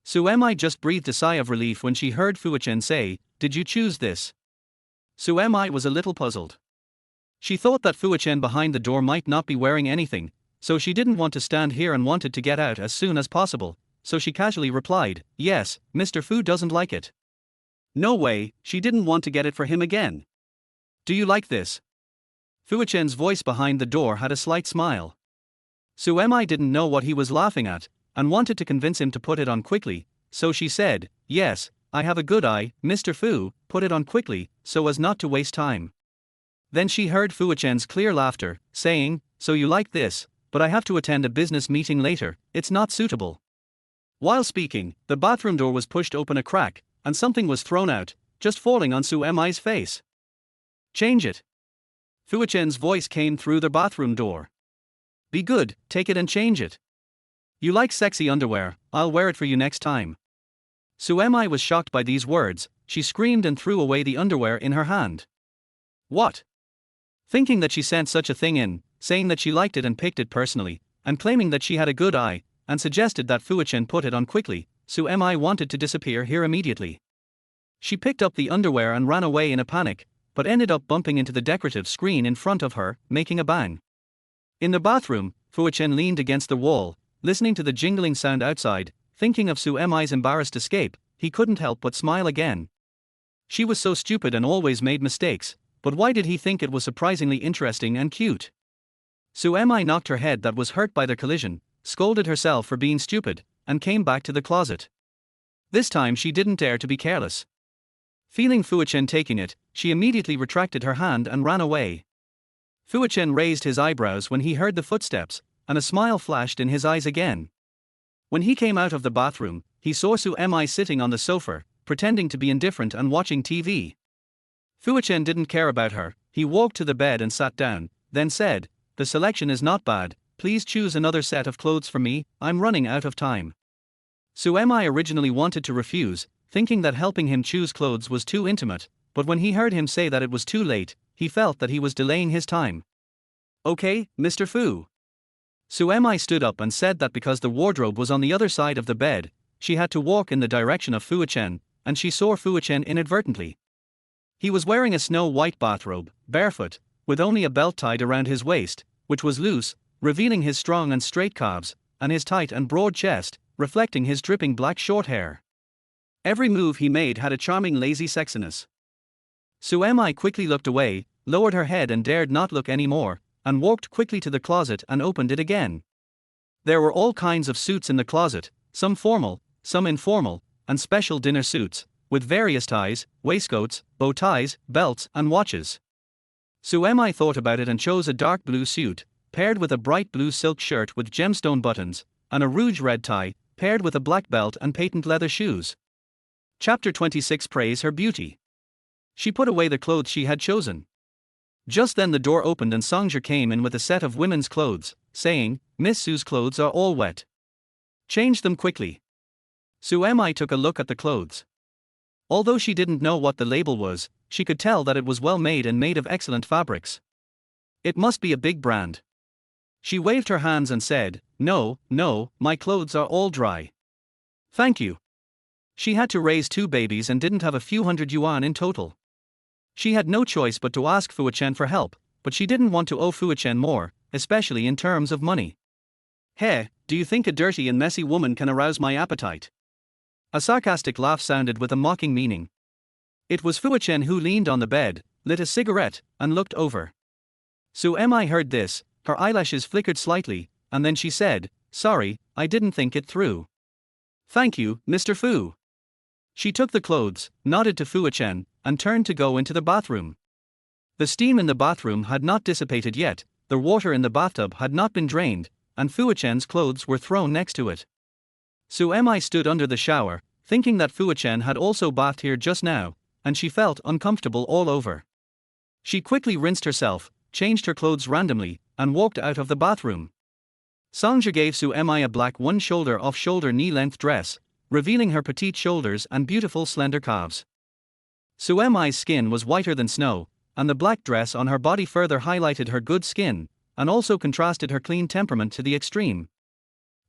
Su Mi just breathed a sigh of relief when she heard Fu Chen say, "Did you choose this?" Su Mi was a little puzzled. She thought that Fu Chen behind the door might not be wearing anything, so she didn't want to stand here and wanted to get out as soon as possible, so she casually replied, "Yes, Mr. Fu doesn't like it." No way, she didn't want to get it for him again. "Do you like this?" Fu Chen's voice behind the door had a slight smile. Su Mi didn't know what he was laughing at, and wanted to convince him to put it on quickly, so she said, "Yes, I have a good eye, Mr. Fu, put it on quickly, so as not to waste time." Then she heard Fu Chen's clear laughter, saying, "So you like this, but I have to attend a business meeting later, it's not suitable." While speaking, the bathroom door was pushed open a crack, and something was thrown out, just falling on Su Mi's face. "Change it." Fu Chen's voice came through the bathroom door. "Be good, take it and change it. You like sexy underwear, I'll wear it for you next time." Su Mi was shocked by these words, she screamed and threw away the underwear in her hand. "What?" Thinking that she sent such a thing in, saying that she liked it and picked it personally, and claiming that she had a good eye, and suggested that Fu Chen put it on quickly, Su Mi wanted to disappear here immediately. She picked up the underwear and ran away in a panic, but ended up bumping into the decorative screen in front of her, making a bang. In the bathroom, Fu Chen leaned against the wall, listening to the jingling sound outside, thinking of Su Mi's embarrassed escape. He couldn't help but smile again. She was so stupid and always made mistakes, but why did he think it was surprisingly interesting and cute? Su Mi knocked her head that was hurt by the collision, scolded herself for being stupid, and came back to the closet. This time she didn't dare to be careless. Feeling Fu Chen taking it, she immediately retracted her hand and ran away. Fu Chen raised his eyebrows when he heard the footsteps, and a smile flashed in his eyes again. When he came out of the bathroom, he saw Su Mi sitting on the sofa, pretending to be indifferent and watching TV. Fu Chen didn't care about her. He walked to the bed and sat down, then said, "The selection is not bad, please choose another set of clothes for me, I'm running out of time." Su Mi originally wanted to refuse, thinking that helping him choose clothes was too intimate, but when he heard him say that it was too late, he felt that he was delaying his time. "Okay, Mr. Fu." Su Mi stood up and said that because the wardrobe was on the other side of the bed, she had to walk in the direction of Fu Chen, and she saw Fu Chen inadvertently. He was wearing a snow-white bathrobe, barefoot, with only a belt tied around his waist, which was loose, revealing his strong and straight calves, and his tight and broad chest, reflecting his dripping black short hair. Every move he made had a charming lazy sexiness. Su Mi quickly looked away, lowered her head and dared not look any more, and walked quickly to the closet and opened it again. There were all kinds of suits in the closet, some formal, some informal, and special dinner suits, with various ties, waistcoats, bow ties, belts, and watches. Su Mi thought about it and chose a dark blue suit, paired with a bright blue silk shirt with gemstone buttons, and a rouge red tie, paired with a black belt and patent leather shoes. Chapter 26 Praise Her Beauty. She put away the clothes she had chosen. Just then the door opened and Songja came in with a set of women's clothes, saying, "Miss Su's clothes are all wet. Change them quickly." Su Mi took a look at the clothes. Although she didn't know what the label was, she could tell that it was well made and made of excellent fabrics. It must be a big brand. She waved her hands and said, "No, no, my clothes are all dry. Thank you." She had to raise 2 babies and didn't have a few hundred yuan in total. She had no choice but to ask Fuqian for help, but she didn't want to owe Fuqian more, especially in terms of money. "Hey, do you think a dirty and messy woman can arouse my appetite?" A sarcastic laugh sounded with a mocking meaning. It was Fuqian who leaned on the bed, lit a cigarette, and looked over. Su Mi heard this, her eyelashes flickered slightly, and then she said, "Sorry, I didn't think it through." "Thank you, Mr. Fu." She took the clothes, nodded to Fuqian, and turned to go into the bathroom. The steam in the bathroom had not dissipated yet, the water in the bathtub had not been drained, and Fuqian's clothes were thrown next to it. Su Mi stood under the shower, thinking that Fuqian had also bathed here just now, and she felt uncomfortable all over. She quickly rinsed herself, changed her clothes randomly, and walked out of the bathroom. Songja gave Su Mi a black one-shoulder off-shoulder knee-length dress, revealing her petite shoulders and beautiful slender calves. Su Mi's skin was whiter than snow, and the black dress on her body further highlighted her good skin, and also contrasted her clean temperament to the extreme.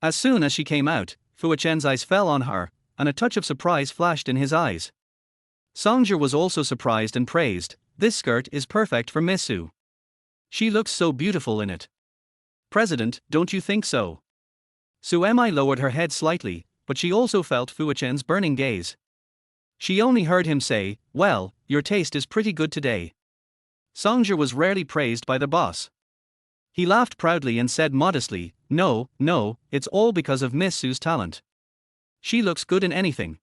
As soon as she came out, Fuqian's eyes fell on her, and a touch of surprise flashed in his eyes. Songja was also surprised and praised, "This skirt is perfect for Miss Su. She looks so beautiful in it. President, don't you think so?" Su Mi lowered her head slightly, but she also felt Fuqian's burning gaze. She only heard him say, "Well, your taste is pretty good today." Songja was rarely praised by the boss. He laughed proudly and said modestly, "No, no, it's all because of Miss Su's talent. She looks good in anything.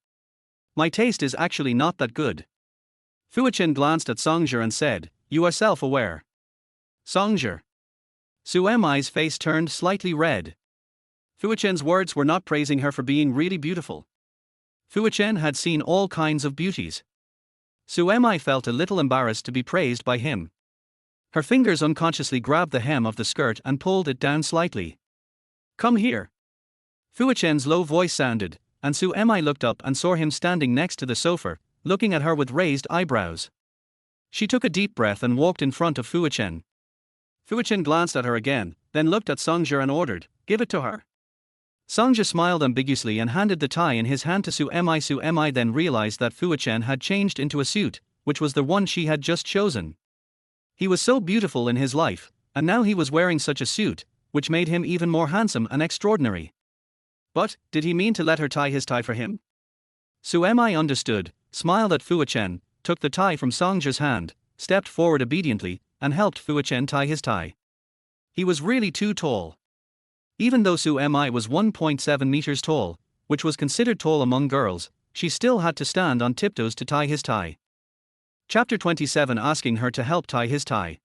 My taste is actually not that good." Fuqian glanced at Songja and said, "You are self-aware." Songja. Su Mi's face turned slightly red. Fuqian's words were not praising her for being really beautiful. Fuqian had seen all kinds of beauties. Su Mi felt a little embarrassed to be praised by him. Her fingers unconsciously grabbed the hem of the skirt and pulled it down slightly. "Come here." Fuqian's low voice sounded, and Su Mi looked up and saw him standing next to the sofa, looking at her with raised eyebrows. She took a deep breath and walked in front of Fuqian. Fuqian glanced at her again, then looked at Songja and ordered, "Give it to her." Songja smiled ambiguously and handed the tie in his hand to Su Mi. Su Mi then realized that Fuqian had changed into a suit, which was the one she had just chosen. He was so beautiful in his life, and now he was wearing such a suit, which made him even more handsome and extraordinary. But, did he mean to let her tie his tie for him? Su Mi understood, smiled at Fuqian, took the tie from Songja's hand, stepped forward obediently, and helped Fuqian tie his tie. He was really too tall. Even though Su Mi was 1.7 meters tall, which was considered tall among girls, she still had to stand on tiptoes to tie his tie. Chapter 27 Asking her to help tie his tie.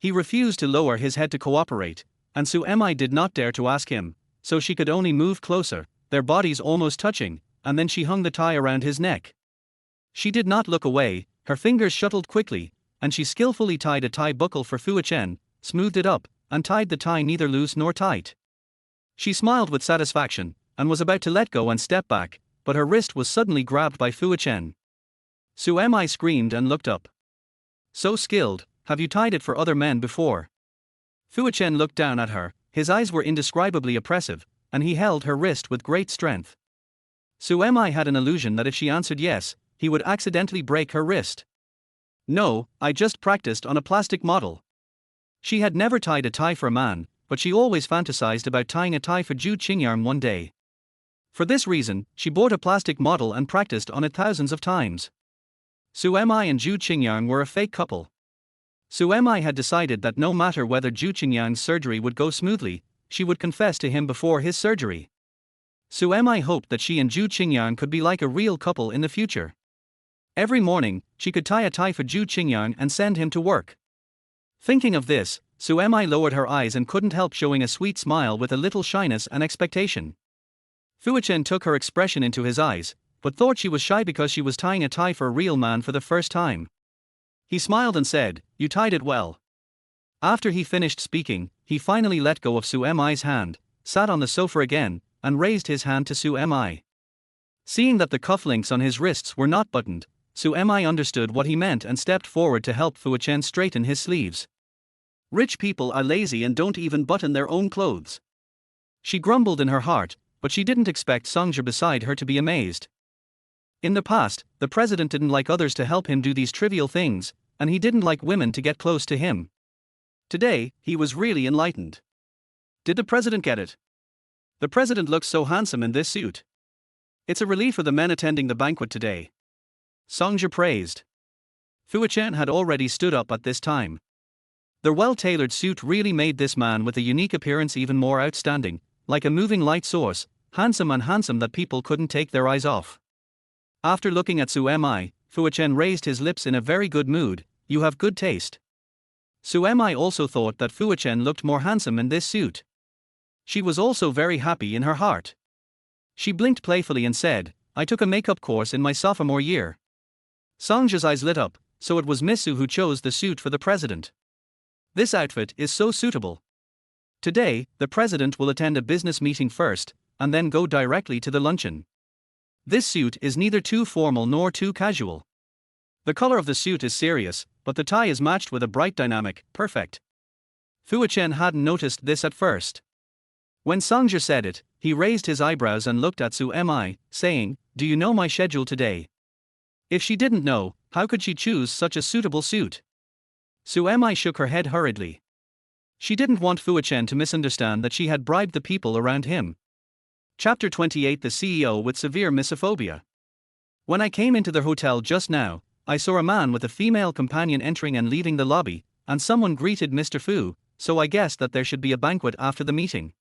He refused to lower his head to cooperate, and Su Mi did not dare to ask him, so she could only move closer, their bodies almost touching, and then she hung the tie around his neck. She did not look away, her fingers shuttled quickly, and she skillfully tied a tie buckle for Fuqian, smoothed it up, and tied the tie neither loose nor tight. She smiled with satisfaction, and was about to let go and step back, but her wrist was suddenly grabbed by Fuqian. Su Mi screamed and looked up. "So skilled, have you tied it for other men before?" Fuqian looked down at her, his eyes were indescribably oppressive, and he held her wrist with great strength. Su Mi had an illusion that if she answered yes, he would accidentally break her wrist. "No, I just practiced on a plastic model." She had never tied a tie for a man, but she always fantasized about tying a tie for Ju Qingyarn one day. For this reason, she bought a plastic model and practiced on it thousands of times. Su Mi and Zhu Qingyang were a fake couple. Su Mi had decided that no matter whether Zhu Qingyang's surgery would go smoothly, she would confess to him before his surgery. Su Mi hoped that she and Zhu Qingyang could be like a real couple in the future. Every morning, she could tie a tie for Zhu Qingyang and send him to work. Thinking of this, Su Mi lowered her eyes and couldn't help showing a sweet smile with a little shyness and expectation. Yichen took her expression into his eyes, but thought she was shy because she was tying a tie for a real man for the first time. He smiled and said, "You tied it well." After he finished speaking, he finally let go of Su Mi's hand, sat on the sofa again, and raised his hand to Su Mi. Seeing that the cufflinks on his wrists were not buttoned, Su Mi understood what he meant and stepped forward to help Yichen straighten his sleeves. Rich people are lazy and don't even button their own clothes. She grumbled in her heart, but she didn't expect Songja beside her to be amazed. In the past, the president didn't like others to help him do these trivial things, and he didn't like women to get close to him. Today, he was really enlightened. Did the president get it? The president looks so handsome in this suit. It's a relief for the men attending the banquet today. Songja praised. Yichen had already stood up at this time. Their well-tailored suit really made this man with a unique appearance even more outstanding, like a moving light source, handsome that people couldn't take their eyes off. After looking at Su Mi, Yichen raised his lips in a very good mood. "You have good taste." Su Mi also thought that Yichen looked more handsome in this suit. She was also very happy in her heart. She blinked playfully and said, "I took a makeup course in my sophomore year." Songja's eyes lit up, so it was Miss Su who chose the suit for the president. "This outfit is so suitable. Today, the president will attend a business meeting first, and then go directly to the luncheon. This suit is neither too formal nor too casual. The color of the suit is serious, but the tie is matched with a bright dynamic, perfect." Yichen hadn't noticed this at first. When Songja said it, he raised his eyebrows and looked at Su Mi, saying, "Do you know my schedule today?" If she didn't know, how could she choose such a suitable suit? Su Mi shook her head hurriedly. She didn't want Yichen to misunderstand that she had bribed the people around him. Chapter 28 The CEO with severe misophonia. When I came into the hotel just now, I saw a man with a female companion entering and leaving the lobby, and someone greeted Mr. Fu, so I guessed that there should be a banquet after the meeting.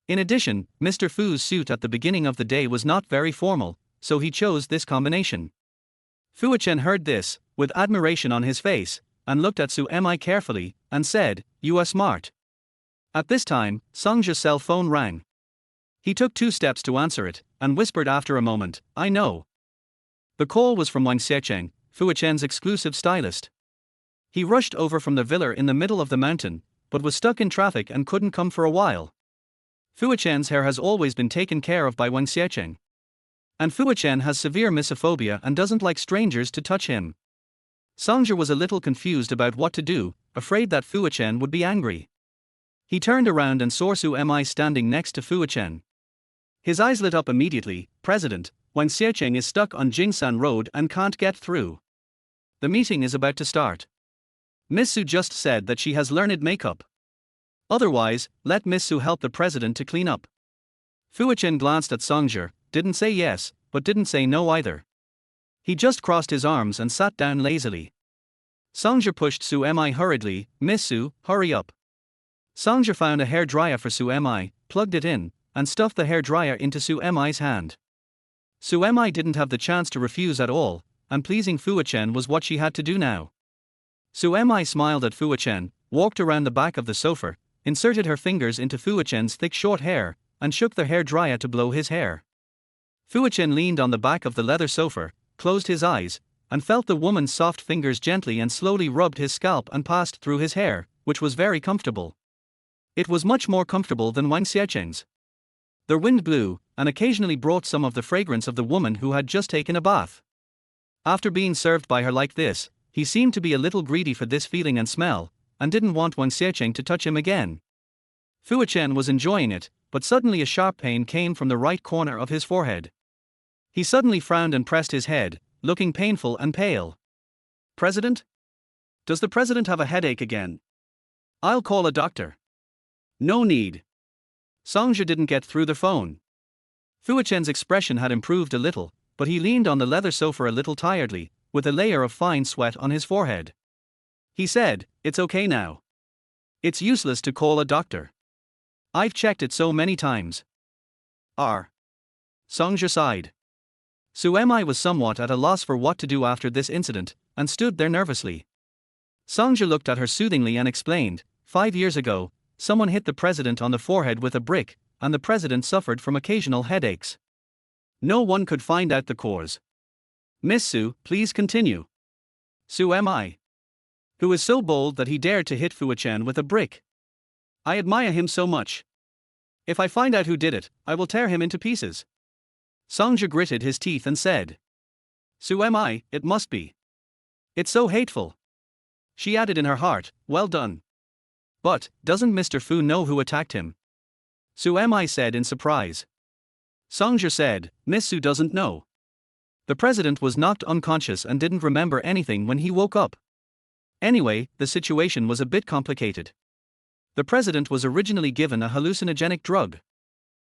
In addition, Mr. Fu's suit at the beginning of the day was not very formal, so he chose this combination. Yichen heard this, with admiration on his face, and looked at Su Mi carefully, and said, "You are smart." At this time, Songja's cell phone rang. He took 2 steps to answer it, and whispered after a moment, "I know." The call was from Wang Xiecheng, Yichen's exclusive stylist. He rushed over from the villa in the middle of the mountain, but was stuck in traffic and couldn't come for a while. Yichen's hair has always been taken care of by Wang Xiecheng. And Yichen has severe misophonia and doesn't like strangers to touch him. Songja was a little confused about what to do, afraid that Yichen would be angry. He turned around and saw Su Mi standing next to Yichen. His eyes lit up immediately. "President, Wang Xiecheng is stuck on Jingsan Road and can't get through. The meeting is about to start. Miss Su just said that she has learned makeup. Otherwise, let Miss Su help the president to clean up." Yichen glanced at Songja, didn't say yes, but didn't say no either. He just crossed his arms and sat down lazily. Songja pushed Su Mi hurriedly, "Miss Su, hurry up." Songja found a hair dryer for Su Mi, plugged it in, and stuffed the hair dryer into Su Mi's hand. Su Mi didn't have the chance to refuse at all, and pleasing Yichen was what she had to do now. Su Mi smiled at Yichen, walked around the back of the sofa, inserted her fingers into Yichen's thick short hair, and shook the hair dryer to blow his hair. Yichen leaned on the back of the leather sofa, closed his eyes, and felt the woman's soft fingers gently and slowly rubbed his scalp and passed through his hair, which was very comfortable. It was much more comfortable than Wang Xiecheng's. The wind blew, and occasionally brought some of the fragrance of the woman who had just taken a bath. After being served by her like this, he seemed to be a little greedy for this feeling and smell, and didn't want Wang Xiecheng to touch him again. Yichen was enjoying it, but suddenly a sharp pain came from the right corner of his forehead. He suddenly frowned and pressed his head, looking painful and pale. "President? Does the president have a headache again? I'll call a doctor." "No need." Songja didn't get through the phone. Yichen's expression had improved a little, but he leaned on the leather sofa a little tiredly, with a layer of fine sweat on his forehead. He said, "It's okay now. It's useless to call a doctor. I've checked it so many times." Songja sighed. Suemi was somewhat at a loss for what to do after this incident, and stood there nervously. Songja looked at her soothingly and explained, 5 years ago, someone hit the president on the forehead with a brick, and the president suffered from occasional headaches. No one could find out the cause. Miss Su, please continue. Suemi. Who is so bold that he dared to hit Fuachen with a brick? I admire him so much. If I find out who did it, I will tear him into pieces. Songja gritted his teeth and said. Suemi, it must be. It's so hateful. She added in her heart, well done. But, doesn't Mr. Fu know who attacked him? Suemi said in surprise. Songja said, Miss Su doesn't know. The president was knocked unconscious and didn't remember anything when he woke up. Anyway, the situation was a bit complicated. The president was originally given a hallucinogenic drug.